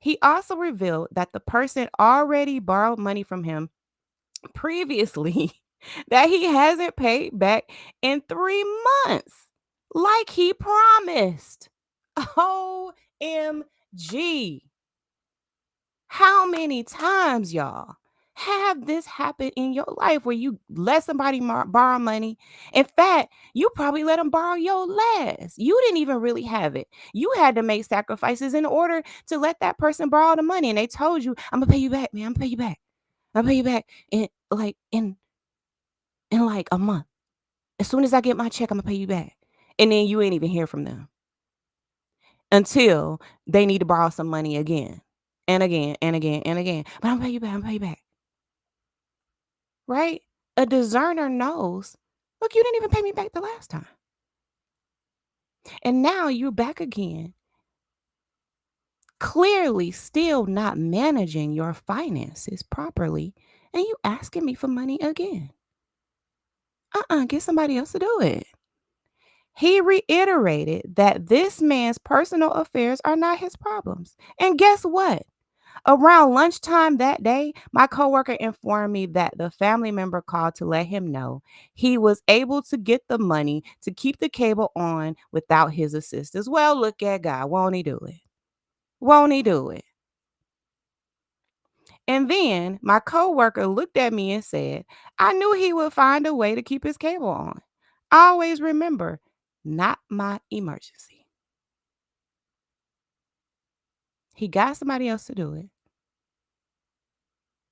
He also revealed that the person already borrowed money from him previously that he hasn't paid back in 3 months like he promised. OMG. How many times, y'all, have this happened in your life where you let somebody borrow money? In fact, you probably let them borrow your last. You didn't even really have it. You had to make sacrifices in order to let that person borrow the money. And they told you, I'm gonna pay you back, man. I'm gonna pay you back. I'll pay you back in like a month. As soon as I get my check, I'm gonna pay you back. And then you ain't even hear from them until they need to borrow some money again and again and again and again. But I'm gonna pay you back. I'm gonna pay you back. Right? A discerner knows, look, you didn't even pay me back the last time. And now you're back again, clearly still not managing your finances properly. And you asking me for money again. Get somebody else to do it. He reiterated that this man's personal affairs are not his problems. And guess what? Around lunchtime that day, my coworker informed me that the family member called to let him know he was able to get the money to keep the cable on without his assistance. Well, look at God. Won't he do it? Won't he do it? And then my coworker looked at me and said, I knew he would find a way to keep his cable on. Always remember, not my emergency. He got somebody else to do it.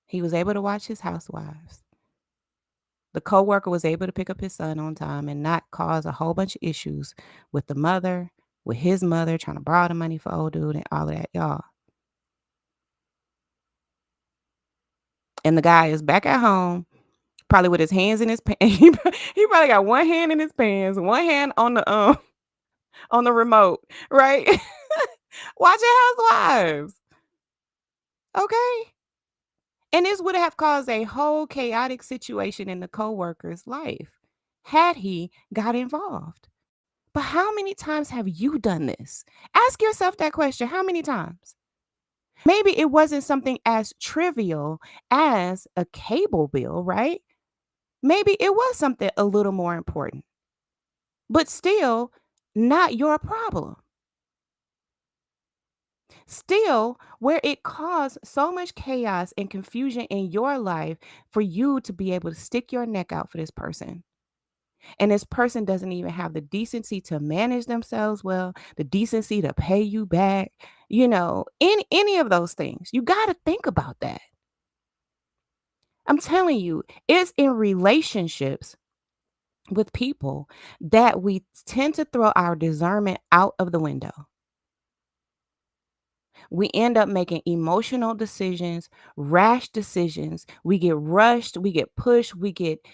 He was able to watch his housewives. The coworker was able to pick up his son on time and not cause a whole bunch of issues with the mother, with his mother trying to borrow the money for old dude and all of that, y'all. And the guy is back at home, probably with his hands in his pants. He probably got one hand in his pants, one hand on the remote, right? Watching Housewives. Okay. And this would have caused a whole chaotic situation in the coworker's life had he got involved. But how many times have you done this? Ask yourself that question. How many times? Maybe it wasn't something as trivial as a cable bill, right? Maybe it was something a little more important, but still not your problem. Still, where it caused so much chaos and confusion in your life for you to be able to stick your neck out for this person. And this person doesn't even have the decency to manage themselves well, the decency to pay you back, any of those things. You got to think about that. I'm telling you, it's in relationships with people that we tend to throw our discernment out of the window. We end up making emotional decisions, rash decisions. We get rushed, we get pushed, we get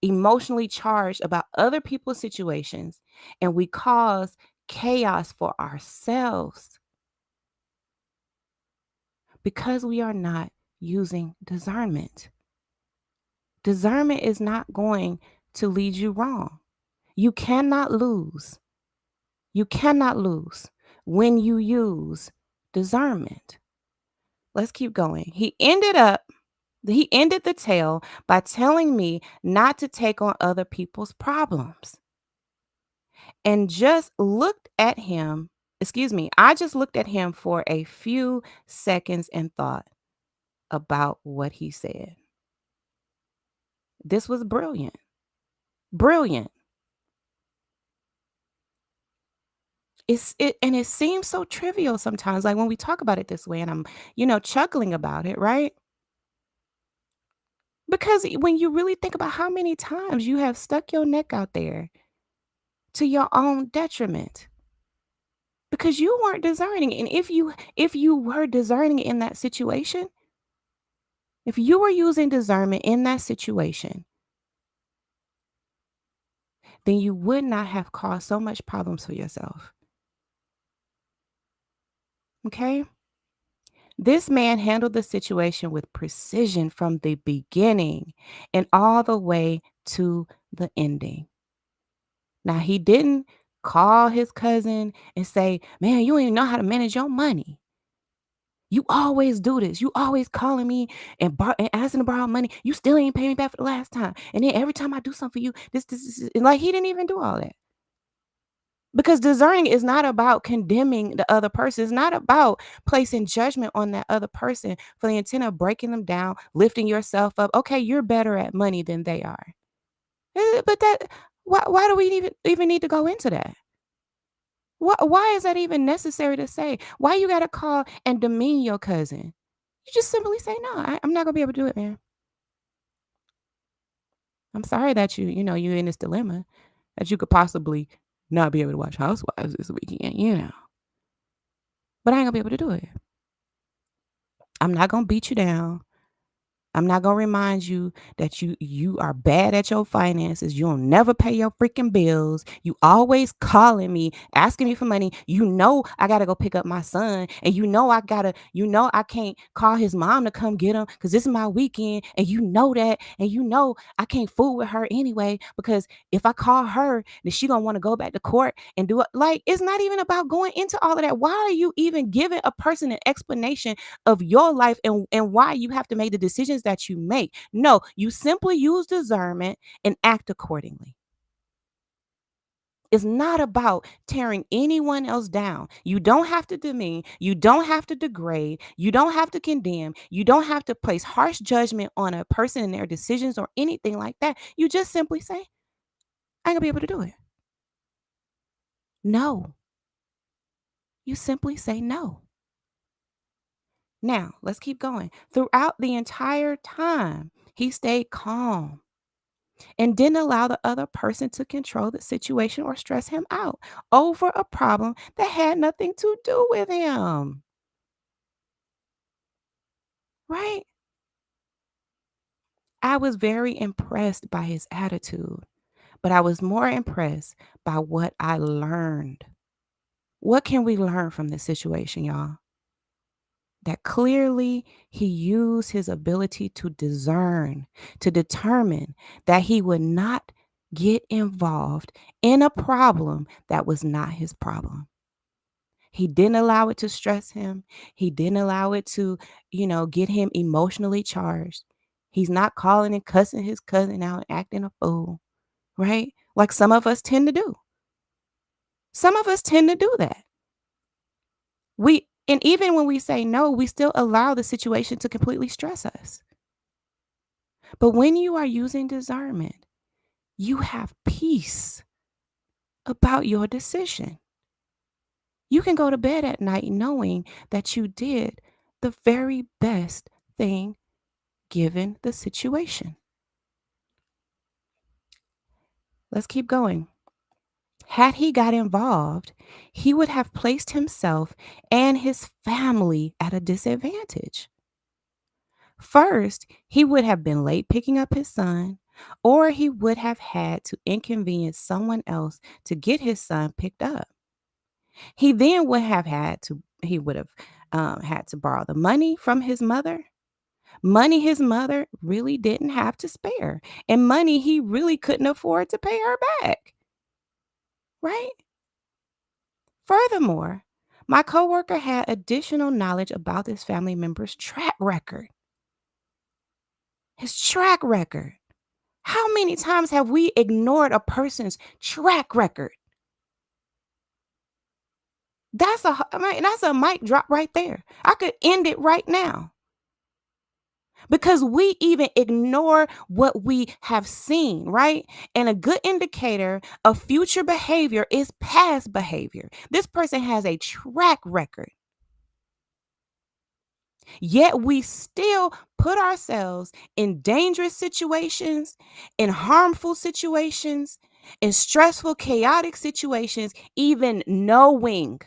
emotionally charged about other people's situations, and we cause chaos for ourselves because we are not using discernment. Discernment is not going to lead you wrong. You cannot lose. You cannot lose when you use discernment. Let's keep going. He ended the tale by telling me not to take on other people's problems. And just looked at him, excuse me, I just looked at him for a few seconds and thought about what he said. This was brilliant. Brilliant. And it seems so trivial sometimes, like when we talk about it this way, and I'm, chuckling about it, right? Because when you really think about how many times you have stuck your neck out there to your own detriment because you weren't discerning. And if you were discerning in that situation, if you were using discernment in that situation, then you would not have caused so much problems for yourself. Okay? This man handled the situation with precision from the beginning and all the way to the ending. Now, he didn't call his cousin and say, man, you don't even know how to manage your money. You always do this. You always calling me and asking to borrow money. You still ain't pay me back for the last time. And then every time I do something for you, this, and like he didn't even do all that. Because discerning is not about condemning the other person. It's not about placing judgment on that other person for the intent of breaking them down, lifting yourself up. Okay, you're better at money than they are. But why do we even need to go into that? Why is that even necessary to say? Why you gotta call and demean your cousin? You just simply say, no, I'm not gonna be able to do it, man. I'm sorry that you're in this dilemma that you could possibly not be able to watch Housewives this weekend. But I ain't gonna be able to do it. I'm not gonna beat you down. I'm not gonna remind you that you are bad at your finances. You'll never pay your freaking bills. You always calling me, asking me for money. I gotta go pick up my son, and I can't call his mom to come get him because this is my weekend, and that, and I can't fool with her anyway because if I call her, then she gonna want to go back to court and do it. Like it's not even about going into all of that. Why are you even giving a person an explanation of your life and why you have to make the decisions that you make? No, you simply use discernment and act accordingly. It's not about tearing anyone else down. You don't have to demean. You don't have to degrade. You don't have to condemn. You don't have to place harsh judgment on a person and their decisions or anything like that. You just simply say, I ain't gonna be able to do it. No. You simply say no. Now, let's keep going. Throughout the entire time, he stayed calm and didn't allow the other person to control the situation or stress him out over a problem that had nothing to do with him. Right? I was very impressed by his attitude, but I was more impressed by what I learned. What can we learn from this situation, y'all? That clearly he used his ability to discern, to determine that he would not get involved in a problem that was not his problem. He didn't allow it to stress him. He didn't allow it to, get him emotionally charged. He's not calling and cussing his cousin out and acting a fool, right? Like some of us tend to do. Some of us tend to do that. And even when we say no, we still allow the situation to completely stress us. But when you are using discernment, you have peace about your decision. You can go to bed at night knowing that you did the very best thing given the situation. Let's keep going. Had he got involved, he would have placed himself and his family at a disadvantage. First, he would have been late picking up his son, or he would have had to inconvenience someone else to get his son picked up. He would have had to borrow the money from his mother, money his mother really didn't have to spare, and money he really couldn't afford to pay her back, right? Furthermore, my coworker had additional knowledge about this family member's track record. His track record. How many times have we ignored a person's track record? That's a mic drop right there. I could end it right now. Because we even ignore what we have seen, right? And a good indicator of future behavior is past behavior. This person has a track record. Yet we still put ourselves in dangerous situations, in harmful situations, in stressful, chaotic situations, even knowing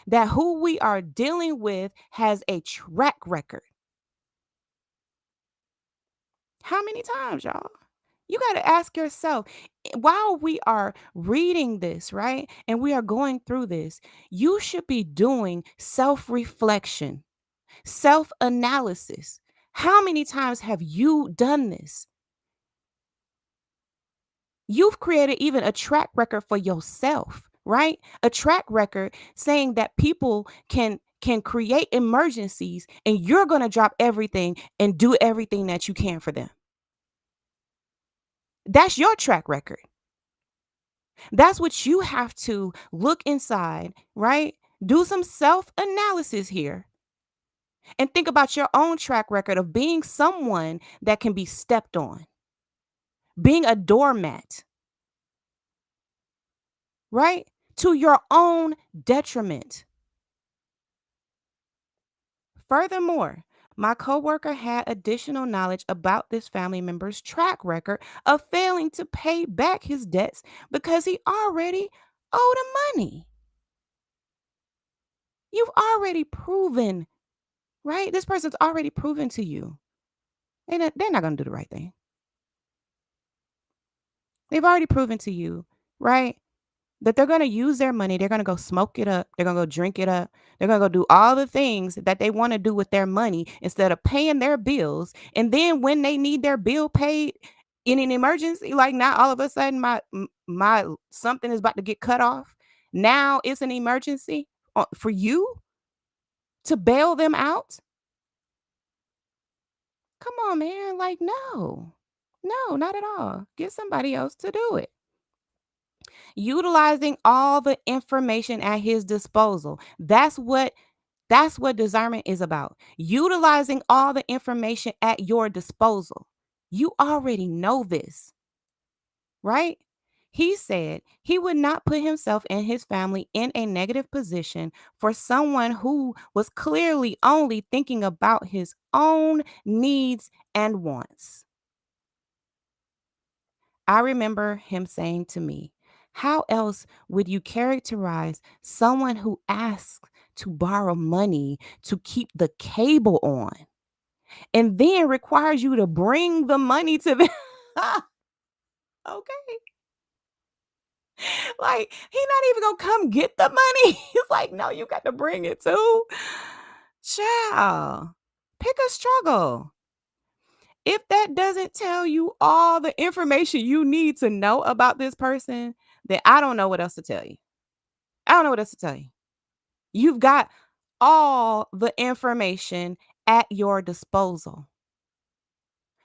that who we are dealing with has a track record. How many times, y'all? You got to ask yourself while we are reading this, right? And we are going through this, you should be doing self reflection, self analysis. How many times have you done this? You've created even a track record for yourself, right? A track record saying that people can create emergencies and you're going to drop everything and do everything that you can for them. That's your track record. That's what you have to look inside, right? Do some self analysis here and think about your own track record of being someone that can be stepped on, being a doormat, right? To your own detriment. Furthermore, my coworker had additional knowledge about this family member's track record of failing to pay back his debts because he already owed him money. You've already proven, right? This person's already proven to you. They're not going to do the right thing. They've already proven to you, right? That they're going to use their money. They're going to go smoke it up. They're going to go drink it up. They're going to go do all the things that they want to do with their money instead of paying their bills. And then when they need their bill paid in an emergency, like now all of a sudden my something is about to get cut off. Now it's an emergency for you to bail them out. Come on, man. Like, no. No, not at all. Get somebody else to do it. Utilizing all the information at his disposal. That's what discernment is about. Utilizing all the information at your disposal. You already know this, right? He said he would not put himself and his family in a negative position for someone who was clearly only thinking about his own needs and wants. I remember him saying to me, "How else would you characterize someone who asks to borrow money to keep the cable on and then requires you to bring the money to them?" Okay. Like, he not even gonna come get the money. He's like, "No, you got to bring it too." Child, pick a struggle. If that doesn't tell you all the information you need to know about this person, then I don't know what else to tell you. I don't know what else to tell you. You've got all the information at your disposal.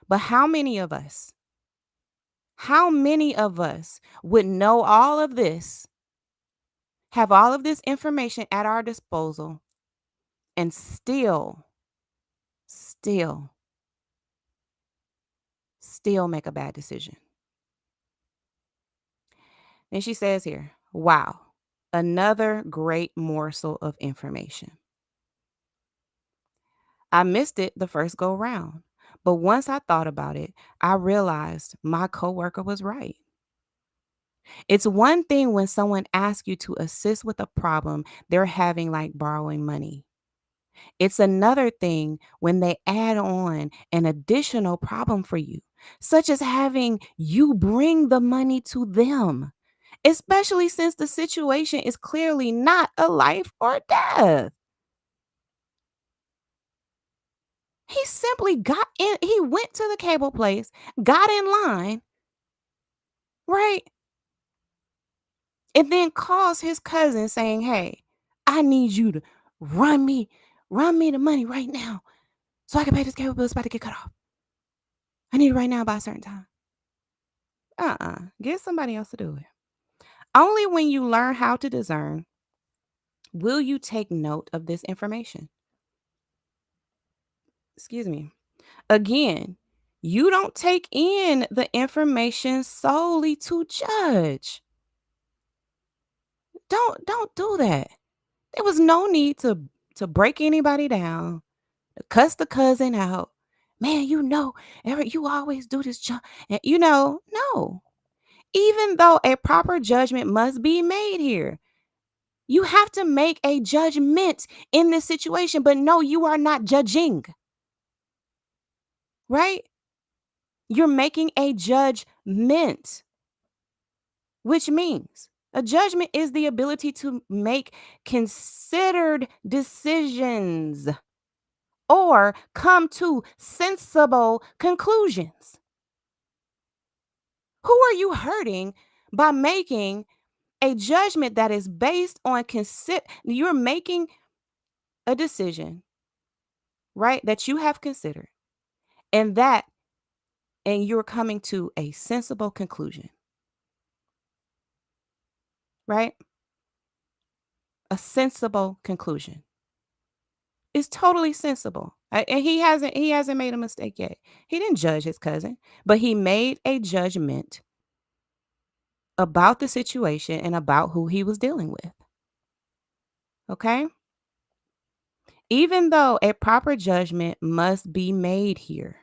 But how many of us would know all of this, have all of this information at our disposal, and still, still make a bad decision? And she says here, wow, another great morsel of information. I missed it the first go round. But once I thought about it, I realized my coworker was right. It's one thing when someone asks you to assist with a problem they're having, like borrowing money. It's another thing when they add on an additional problem for you, such as having you bring the money to them, especially since the situation is clearly not a life or death. He simply got in, he went to the cable place, got in line, right? And then calls his cousin saying, "Hey, I need you to run me, run me the money right now so I can pay this cable bill. It's about to get cut off. I need it right now by a certain time." Get somebody else to do it. Only when you learn how to discern will you take note of this information. Excuse me. Again, you don't take in the information solely to judge. Don't do that. There was no need to break anybody down, to cuss the cousin out. "Man, Eric, you always do this junk." And no. Even though a proper judgment must be made here, you have to make a judgment in this situation. But no, you are not judging, right? You're making a judgment, which means a judgment is the ability to make considered decisions or come to sensible conclusions. Who are you hurting by making a judgment that is based on you're making a decision, right? That you have considered and you're coming to a sensible conclusion, right? A sensible conclusion. It's totally sensible. And he hasn't made a mistake yet. He didn't judge his cousin, but he made a judgment about the situation and about who he was dealing with. Okay? Even though a proper judgment must be made here,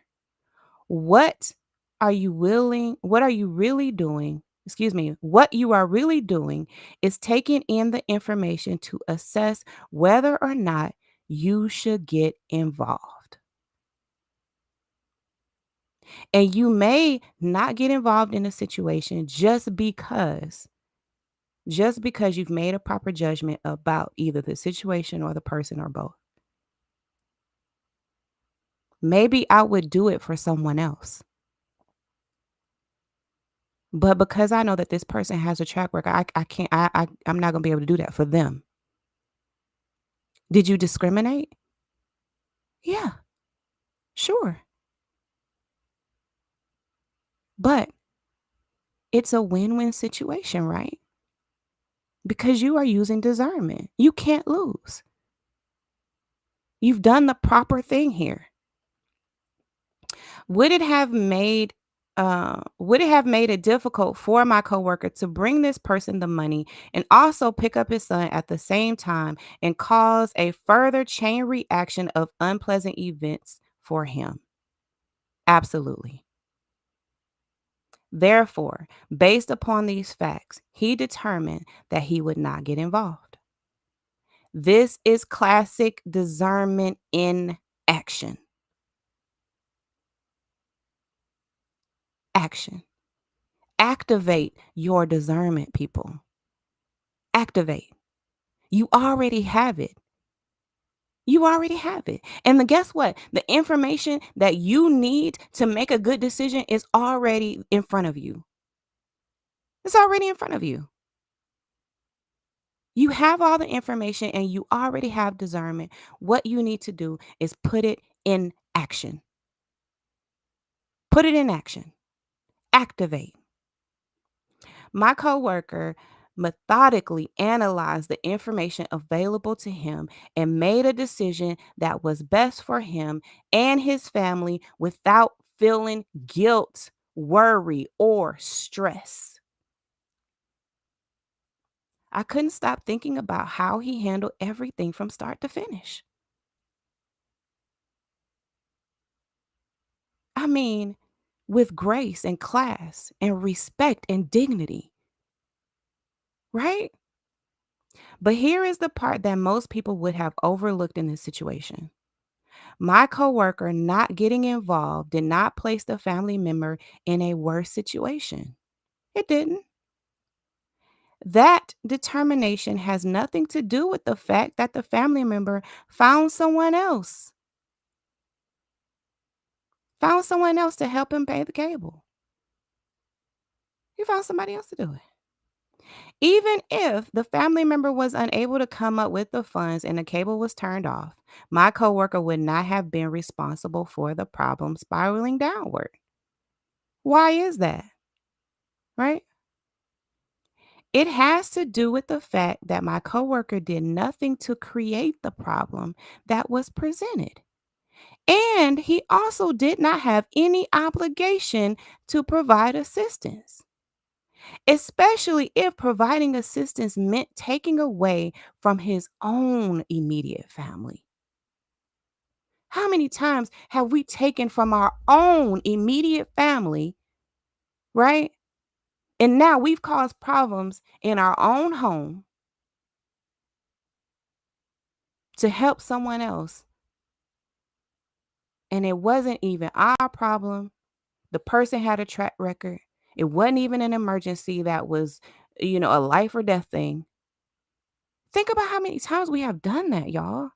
what what are you really doing? Excuse me, what you are really doing is taking in the information to assess whether or not you should get involved. And you may not get involved in a situation just because you've made a proper judgment about either the situation or the person or both. Maybe I would do it for someone else. But because I know that this person has a track record, I can't I'm not gonna be able to do that for them. Did you discriminate? Yeah, sure. But it's a win-win situation, right? Because you are using discernment. You can't lose. You've done the proper thing here. Would it have made it difficult for my coworker to bring this person the money and also pick up his son at the same time and cause a further chain reaction of unpleasant events for him? Absolutely. Therefore, based upon these facts, he determined that he would not get involved. This is classic discernment in action. Action. Activate your discernment, people. Activate. You already have it. You already have it. And guess what? The information that you need to make a good decision is already in front of you. It's already in front of you. You have all the information and you already have discernment. What you need to do is put it in action. Put it in action. Activate. My coworker methodically analyzed the information available to him and made a decision that was best for him and his family without feeling guilt, worry, or stress. I couldn't stop thinking about how he handled everything from start to finish. I mean, with grace and class and respect and dignity, right? But here is the part that most people would have overlooked in this situation. My coworker not getting involved did not place the family member in a worse situation. It didn't. That determination has nothing to do with the fact that the family member found someone else to help him pay the cable. He found somebody else to do it. Even if the family member was unable to come up with the funds and the cable was turned off, my coworker would not have been responsible for the problem spiraling downward. Why is that? Right? It has to do with the fact that my coworker did nothing to create the problem that was presented. And he also did not have any obligation to provide assistance, especially if providing assistance meant taking away from his own immediate family. How many times have we taken from our own immediate family, right? And now we've caused problems in our own home to help someone else. And it wasn't even our problem. The person had a track record. It wasn't even an emergency that was, a life or death thing. Think about how many times we have done that, y'all.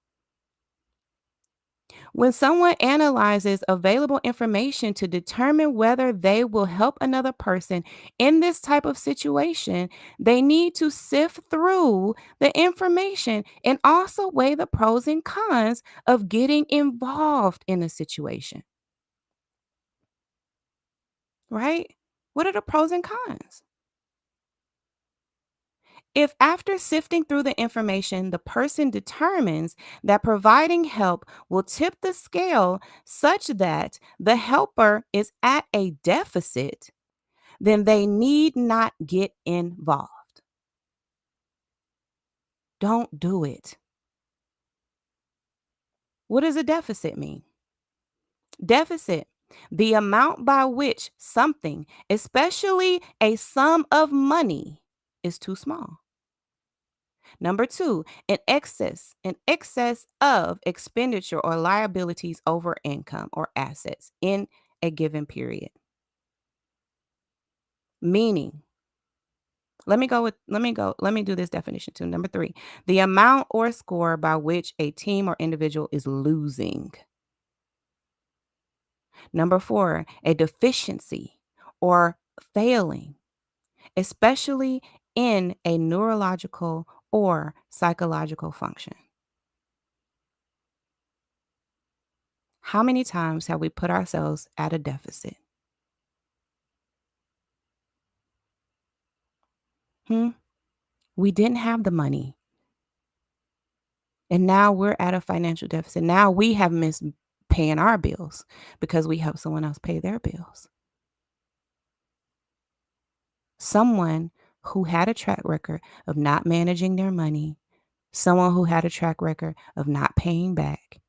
When someone analyzes available information to determine whether they will help another person in this type of situation, they need to sift through the information and also weigh the pros and cons of getting involved in a situation, right? What are the pros and cons? If after sifting through the information, the person determines that providing help will tip the scale such that the helper is at a deficit, then they need not get involved. Don't do it. What does a deficit mean? Deficit, the amount by which something, especially a sum of money, is too small. Number two, an excess of expenditure or liabilities over income or assets in a given period. Meaning, let me do this definition too. Number three, the amount or score by which a team or individual is losing. Number four, a deficiency or failing, especially in a neurological or psychological function. How many times have we put ourselves at a deficit? Hmm? We didn't have the money. And now we're at a financial deficit. Now we have missed paying our bills because we helped someone else pay their bills. Someone who had a track record of not managing their money, someone who had a track record of not paying back,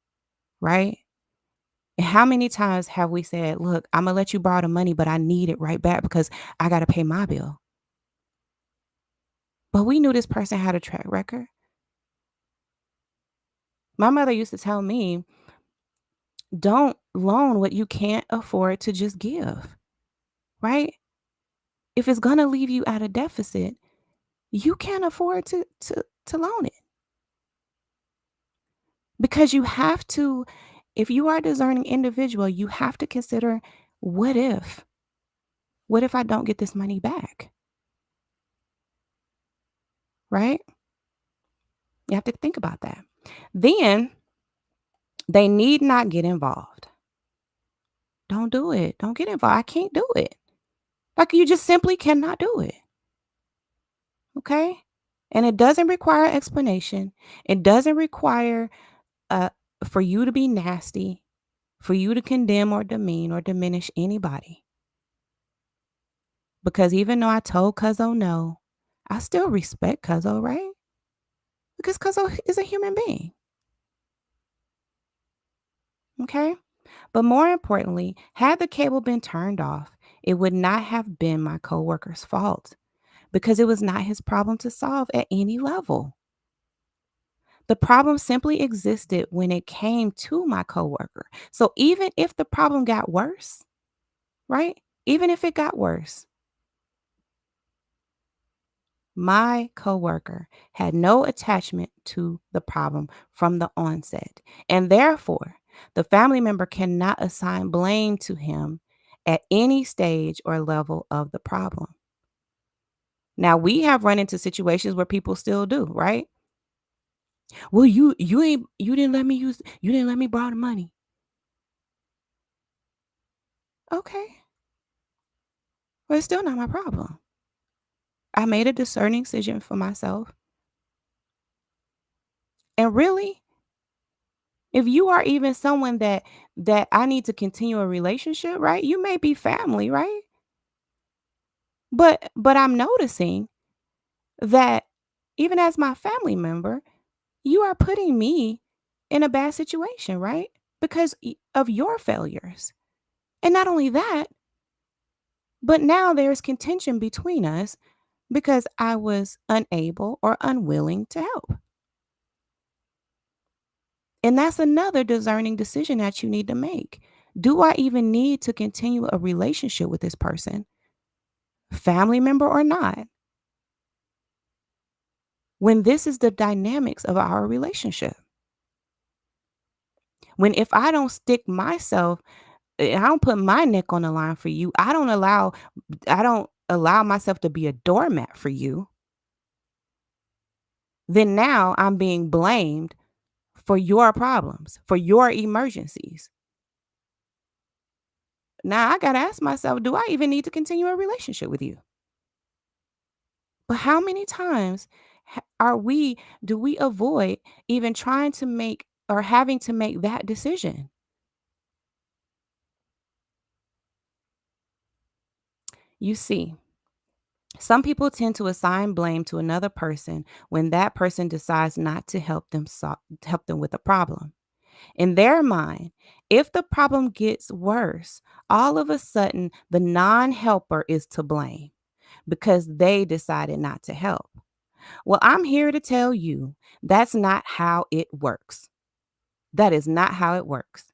right? And how many times have we said, look, I'm going to let you borrow the money, but I need it right back because I got to pay my bill. But we knew this person had a track record. My mother used to tell me, don't loan what you can't afford to just give, right? If it's going to leave you at a deficit, you can't afford to loan it because you have to. If you are a discerning individual, you have to consider, what if? What if I don't get this money back? Right? You have to think about that. Then they need not get involved. Don't do it. Don't get involved. I can't do it. Like, you just simply cannot do it. Okay? And it doesn't require explanation. It doesn't require uh for you to be nasty, for you to condemn or demean or diminish anybody. Because even though I told Cuzzo no, I still respect Cuzzo, right? Because Cuzzo is a human being. Okay? But more importantly, had the cable been turned off, it would not have been my coworker's fault because it was not his problem to solve at any level. The problem simply existed when it came to my coworker. So even if the problem got worse, right? Even if it got worse, my coworker had no attachment to the problem from the onset, and therefore, the family member cannot assign blame to him at any stage or level of the problem. Now, we have run into situations where people still do, right? Well, you didn't let me borrow the money. Okay. Well, it's still not my problem. I made a discerning decision for myself. And really, if you are even someone that I need to continue a relationship, right? You may be family, right? But I'm noticing that even as my family member, you are putting me in a bad situation, right? Because of your failures. And not only that, but now there's contention between us because I was unable or unwilling to help. And that's another discerning decision that you need to make. Do I even need to continue a relationship with this person, family member or not, when this is the dynamics of our relationship? When if I don't stick myself, I don't put my neck on the line for you, I don't allow myself to be a doormat for you, then now I'm being blamed for your problems, for your emergencies. Now I got to ask myself, do I even need to continue a relationship with you? But how many times are we do we avoid even trying to make or having to make that decision? You see, some people tend to assign blame to another person when that person decides not to help them with a problem. In their mind, if the problem gets worse, all of a sudden the non-helper is to blame because they decided not to help. Well, I'm here to tell you that's not how it works. That is not how it works.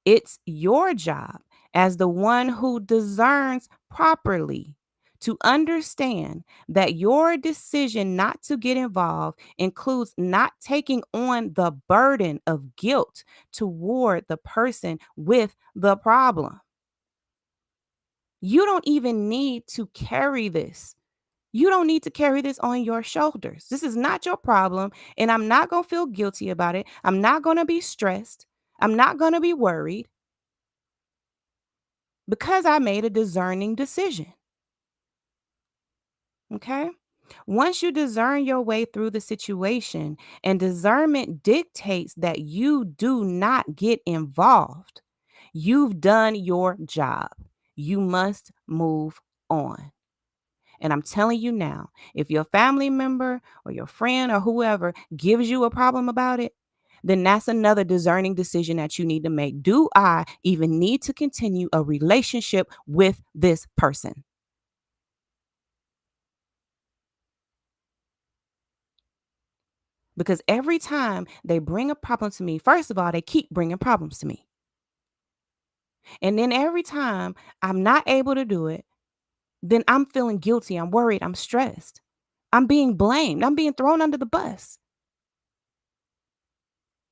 It's your job as the one who discerns properly to understand that your decision not to get involved includes not taking on the burden of guilt toward the person with the problem. You don't even need to carry this. You don't need to carry this on your shoulders. This is not your problem, and I'm not going to feel guilty about it. I'm not going to be stressed. I'm not going to be worried because I made a discerning decision. Okay? Once you discern your way through the situation, and discernment dictates that you do not get involved, you've done your job. You must move on. And I'm telling you now, if your family member or your friend or whoever gives you a problem about it, then that's another discerning decision that you need to make. Do I even need to continue a relationship with this person? Because every time they bring a problem to me, first of all, they keep bringing problems to me. And then every time I'm not able to do it, then I'm feeling guilty. I'm worried. I'm stressed. I'm being blamed. I'm being thrown under the bus.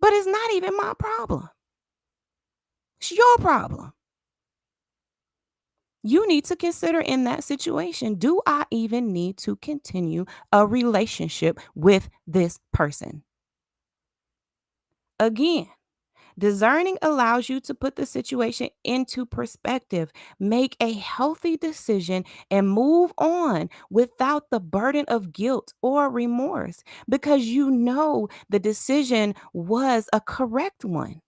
But it's not even my problem. It's your problem. You need to consider in that situation, do I even need to continue a relationship with this person? Again, discerning allows you to put the situation into perspective, make a healthy decision, and move on without the burden of guilt or remorse because you know the decision was a correct one,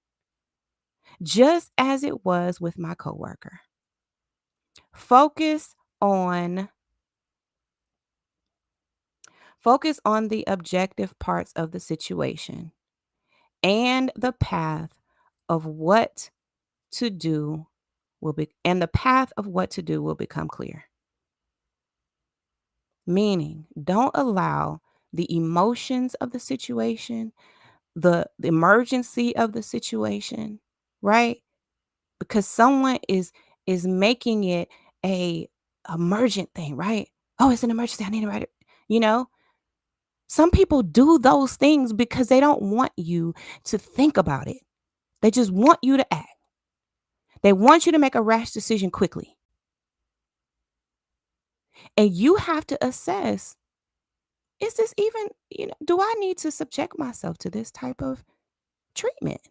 just as it was with my coworker. Focus on focus on the objective parts of the situation and the path of what to do will become clear. Meaning, don't allow the emotions of the situation, the emergency of the situation, right? Because someone is making it a emergent thing, right? Oh, it's an emergency. I need to write it. You know, some people do those things because they don't want you to think about it. They just want you to act. They want you to make a rash decision quickly. And you have to assess, is this even, do I need to subject myself to this type of treatment?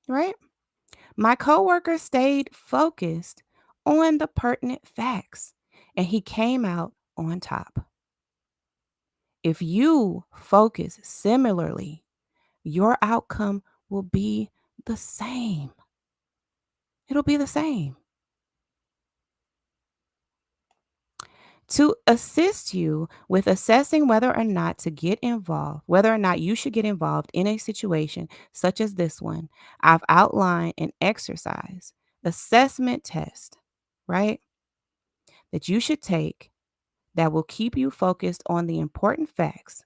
Right? My coworker stayed focused on the pertinent facts and he came out on top. If you focus similarly, your outcome will be the same. It'll be the same. To assist you with assessing whether or not you should get involved in a situation such as this one, I've outlined an exercise, assessment test, right? That you should take that will keep you focused on the important facts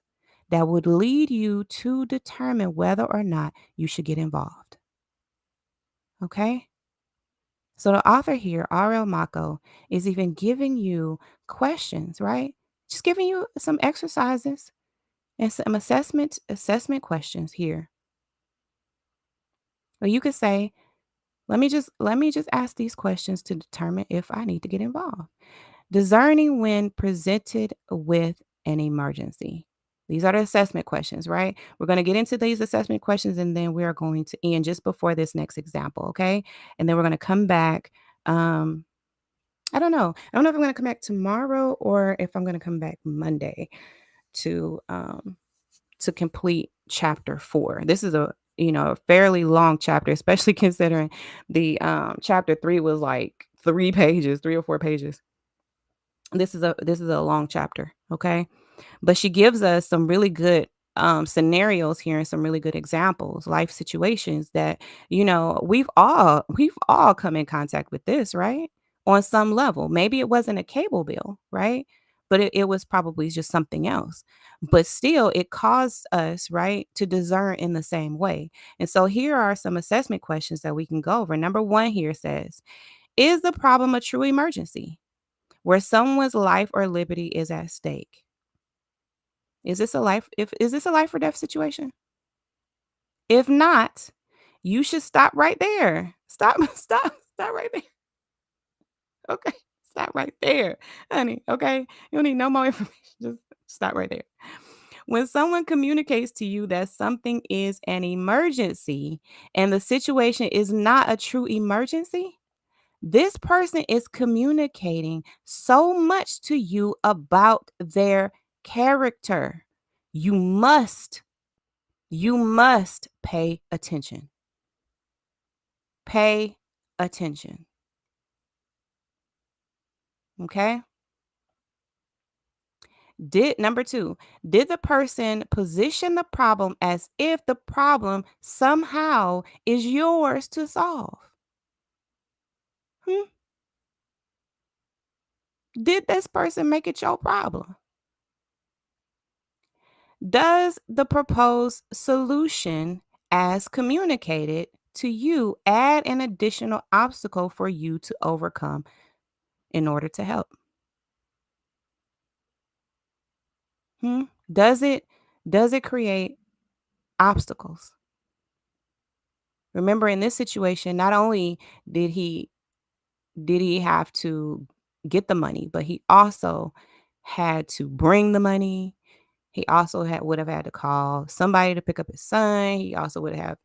that would lead you to determine whether or not you should get involved. Okay? So the author here, R.L. Maco, is even giving you questions, right? Just giving you some exercises and some assessment questions here. Or you could say, let me just ask these questions to determine if I need to get involved. Discerning when presented with an emergency. These are the assessment questions, right? We're going to get into these assessment questions and then we are going to end just before this next example, okay? And then we're going to come back. I don't know. I don't know if I'm going to come back tomorrow or if I'm going to come back Monday to complete chapter 4. This is a fairly long chapter, especially considering the chapter 3 was like 3 or 4 pages. This is a long chapter, okay? But she gives us some really good scenarios here and some really good examples, life situations that we've all come in contact with this, right? On some level. Maybe it wasn't a cable bill, right? But it was probably just something else. But still, it caused us, right, to discern in the same way. And so here are some assessment questions that we can go over. Number 1 here says, is the problem a true emergency where someone's life or liberty is at stake? Is this a life or death situation? If not, you should stop right there. Stop right there. Okay. Stop right there, honey. Okay. You don't need no more information. Just stop right there. When someone communicates to you that something is an emergency and the situation is not a true emergency, This person is communicating so much to you about their character. You must, you must pay attention. Pay attention. Okay? Did number 2, did the person position the problem as if the problem somehow is yours to solve? Hmm? Did this person make it your problem? Does the proposed solution, as communicated to you, add an additional obstacle for you to overcome in order to help? Hmm? Does it create obstacles? Remember, in this situation, not only did he have to get the money, but he also had to bring the money. He also would have had to call somebody to pick up his son. He also would have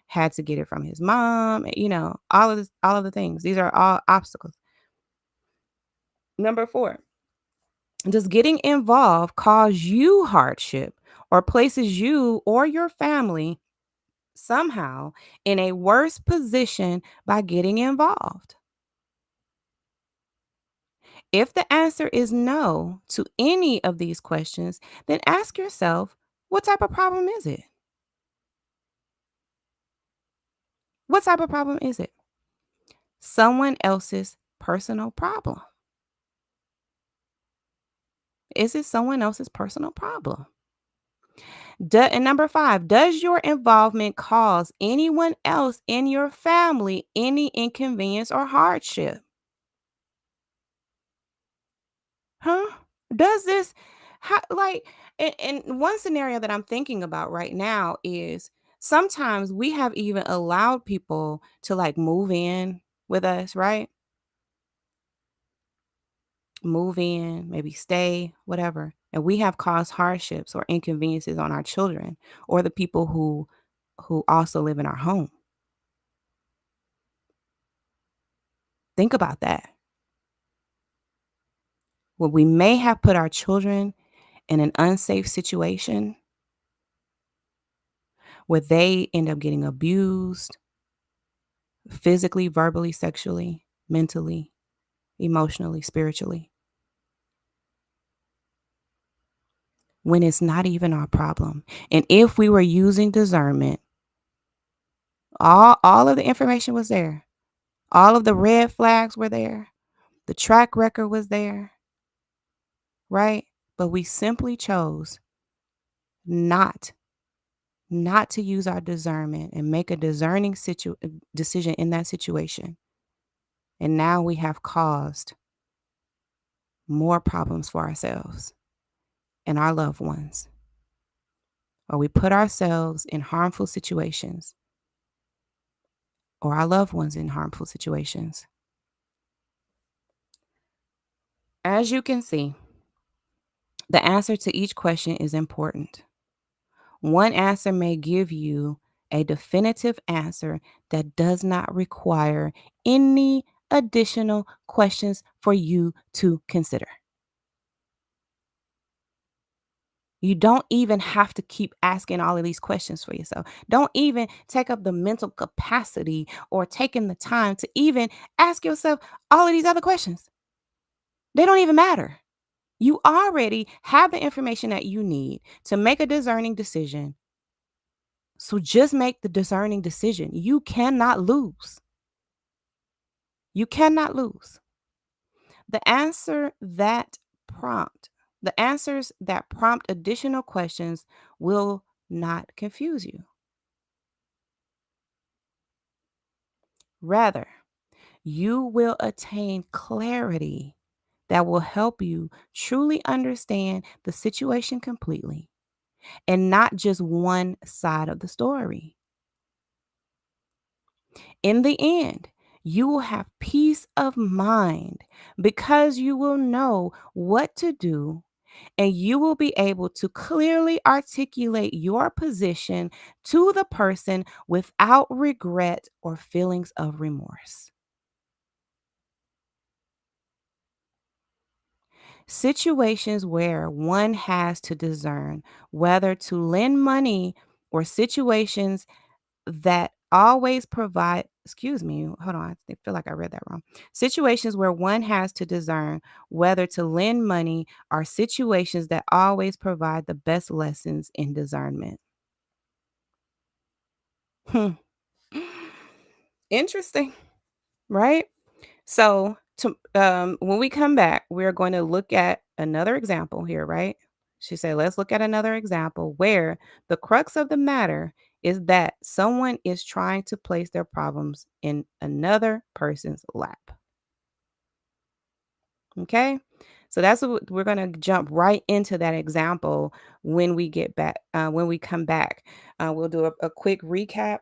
had to get it from his mom. All of the things. These are all obstacles. Number 4, does getting involved cause you hardship or places you or your family somehow in a worse position by getting involved? If the answer is no to any of these questions, then ask yourself, what type of problem is it? What type of problem is it? Someone else's personal problem. Is it someone else's personal problem? And number 5, does your involvement cause anyone else in your family any inconvenience or hardship? Huh? Does this, like, and one scenario that I'm thinking about right now is sometimes we have even allowed people to like move in with us, right? Move in, maybe stay, whatever. And we have caused hardships or inconveniences on our children or the people who also live in our home. Think about that. Well, we may have put our children in an unsafe situation where they end up getting abused physically, verbally, sexually, mentally, emotionally, spiritually, when it's not even our problem. And if we were using discernment, all of the information was there. All of the red flags were there. The track record was there, right? But we simply chose not not to use our discernment and make a discerning decision in that situation. And now we have caused more problems for ourselves and our loved ones. Or we put ourselves in harmful situations or our loved ones in harmful situations. As you can see, the answer to each question is important. One answer may give you a definitive answer that does not require any additional questions for you to consider. You don't even have to keep asking all of these questions for yourself. Don't even take up the mental capacity or taking the time to even ask yourself all of these other questions. They don't even matter. You already have the information that you need to make a discerning decision. So just make the discerning decision. You cannot lose. You cannot lose. The answer that prompt, the answers that prompt additional questions will not confuse you. Rather, you will attain clarity that will help you truly understand the situation completely and not just one side of the story. In the end, you will have peace of mind because you will know what to do and you will be able to clearly articulate your position to the person without regret or feelings of remorse. Situations where one has to discern whether to lend money or situations that always provide, excuse me, hold on, feel like I read that wrong. Situations where one has to discern whether to lend money are situations that always provide the best lessons in discernment. Hmm. Interesting, right? So, when we come back, we're going to look at another example here, right? She said, let's look at another example where the crux of the matter is that someone is trying to place their problems in another person's lap. Okay. So that's what we're going to jump right into that example when we get back, when we come back. We'll do a quick recap,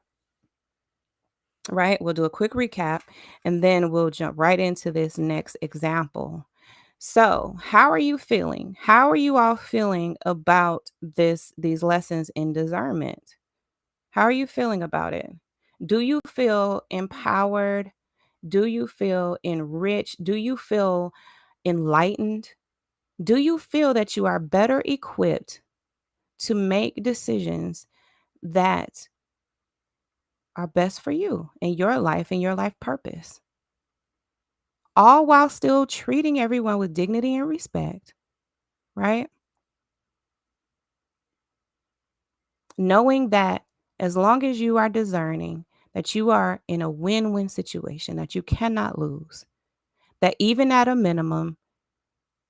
right? We'll do a quick recap and then we'll jump right into this next example. So, how are you feeling? How are you all feeling about these lessons in discernment? How are you feeling about it? Do you feel empowered? Do you feel enriched? Do you feel enlightened? Do you feel that you are better equipped to make decisions that are best for you in your life and your life purpose? All while still treating everyone with dignity and respect, right? Knowing that as long as you are discerning, that you are in a win-win situation, that you cannot lose, that even at a minimum,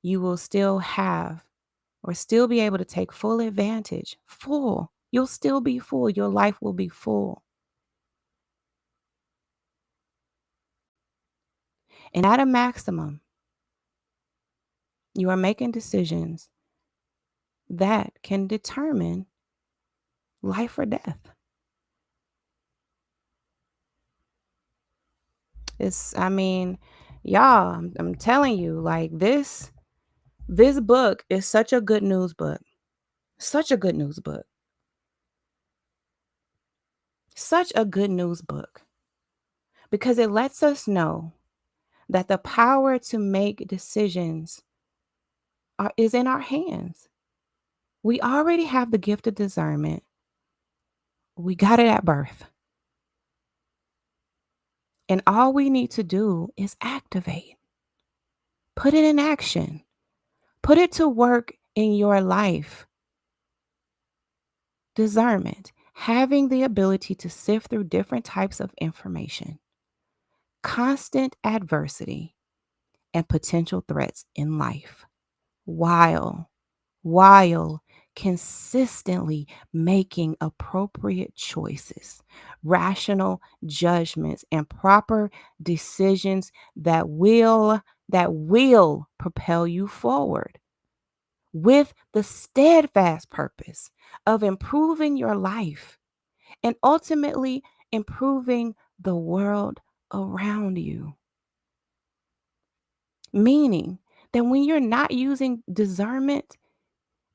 you will still have or still be able to take full advantage. Full. You'll still be full. Your life will be full. And at a maximum, you are making decisions that can determine life or death. I mean, y'all, I'm telling you, like this book is such a good news book. Such a good news book. Such a good news book because it lets us know that the power to make decisions is in our hands. We already have the gift of discernment. We got it at birth. And all we need to do is activate, put it in action, put it to work in your life. Discernment, having the ability to sift through different types of information, constant adversity, and potential threats in life while consistently making appropriate choices, rational judgments, and proper decisions that will propel you forward with the steadfast purpose of improving your life and ultimately improving the world around you. Meaning that when you're not using discernment,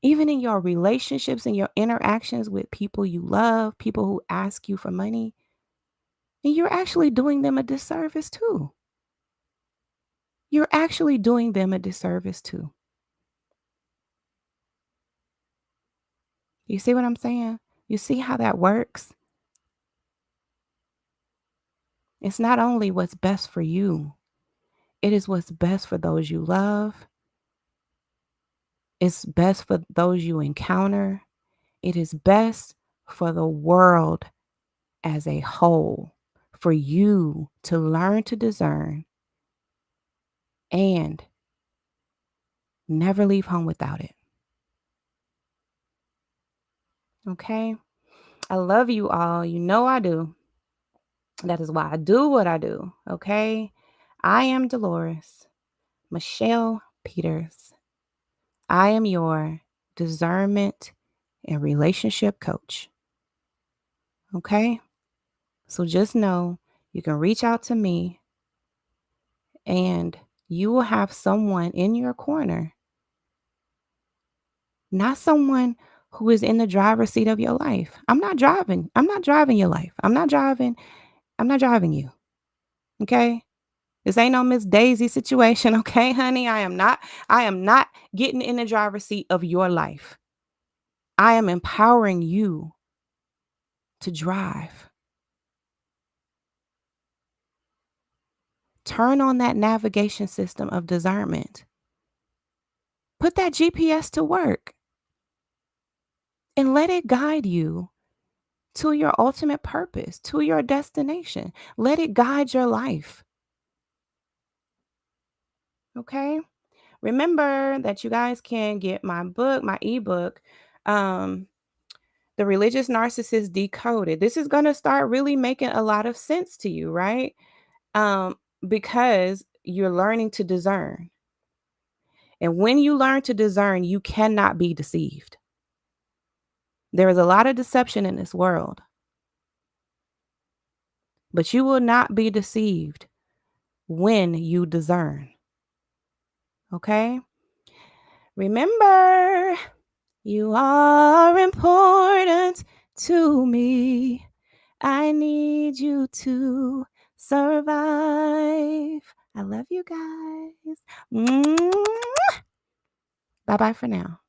even in your relationships and your interactions with people you love, people who ask you for money, and you're actually doing them a disservice too. You're actually doing them a disservice too. You see what I'm saying? You see how that works? It's not only what's best for you, it is what's best for those you love. It's best for those you encounter. It is best for the world as a whole, for you to learn to discern and never leave home without it. Okay? I love you all. You know I do. That is why I do what I do. Okay? I am Delores, Michelle Peters. I am your discernment and relationship coach. Okay? So just know you can reach out to me and you will have someone in your corner, not someone who is in the driver's seat of your life. I'm not driving. I'm not driving your life. I'm not driving you. Okay? This ain't no Miss Daisy situation, okay, honey? I am not getting in the driver's seat of your life. I am empowering you to drive. Turn on that navigation system of discernment. Put that GPS to work and let it guide you to your ultimate purpose, to your destination. Let it guide your life. Okay? Remember that you guys can get my book, my ebook, The Religious Narcissist Decoded. This is going to start really making a lot of sense to you, right? Because you're learning to discern. And when you learn to discern, you cannot be deceived. There is a lot of deception in this world, but you will not be deceived when you discern. Okay? Remember, you are important to me. I need you to survive. I love you guys. Bye-bye for now.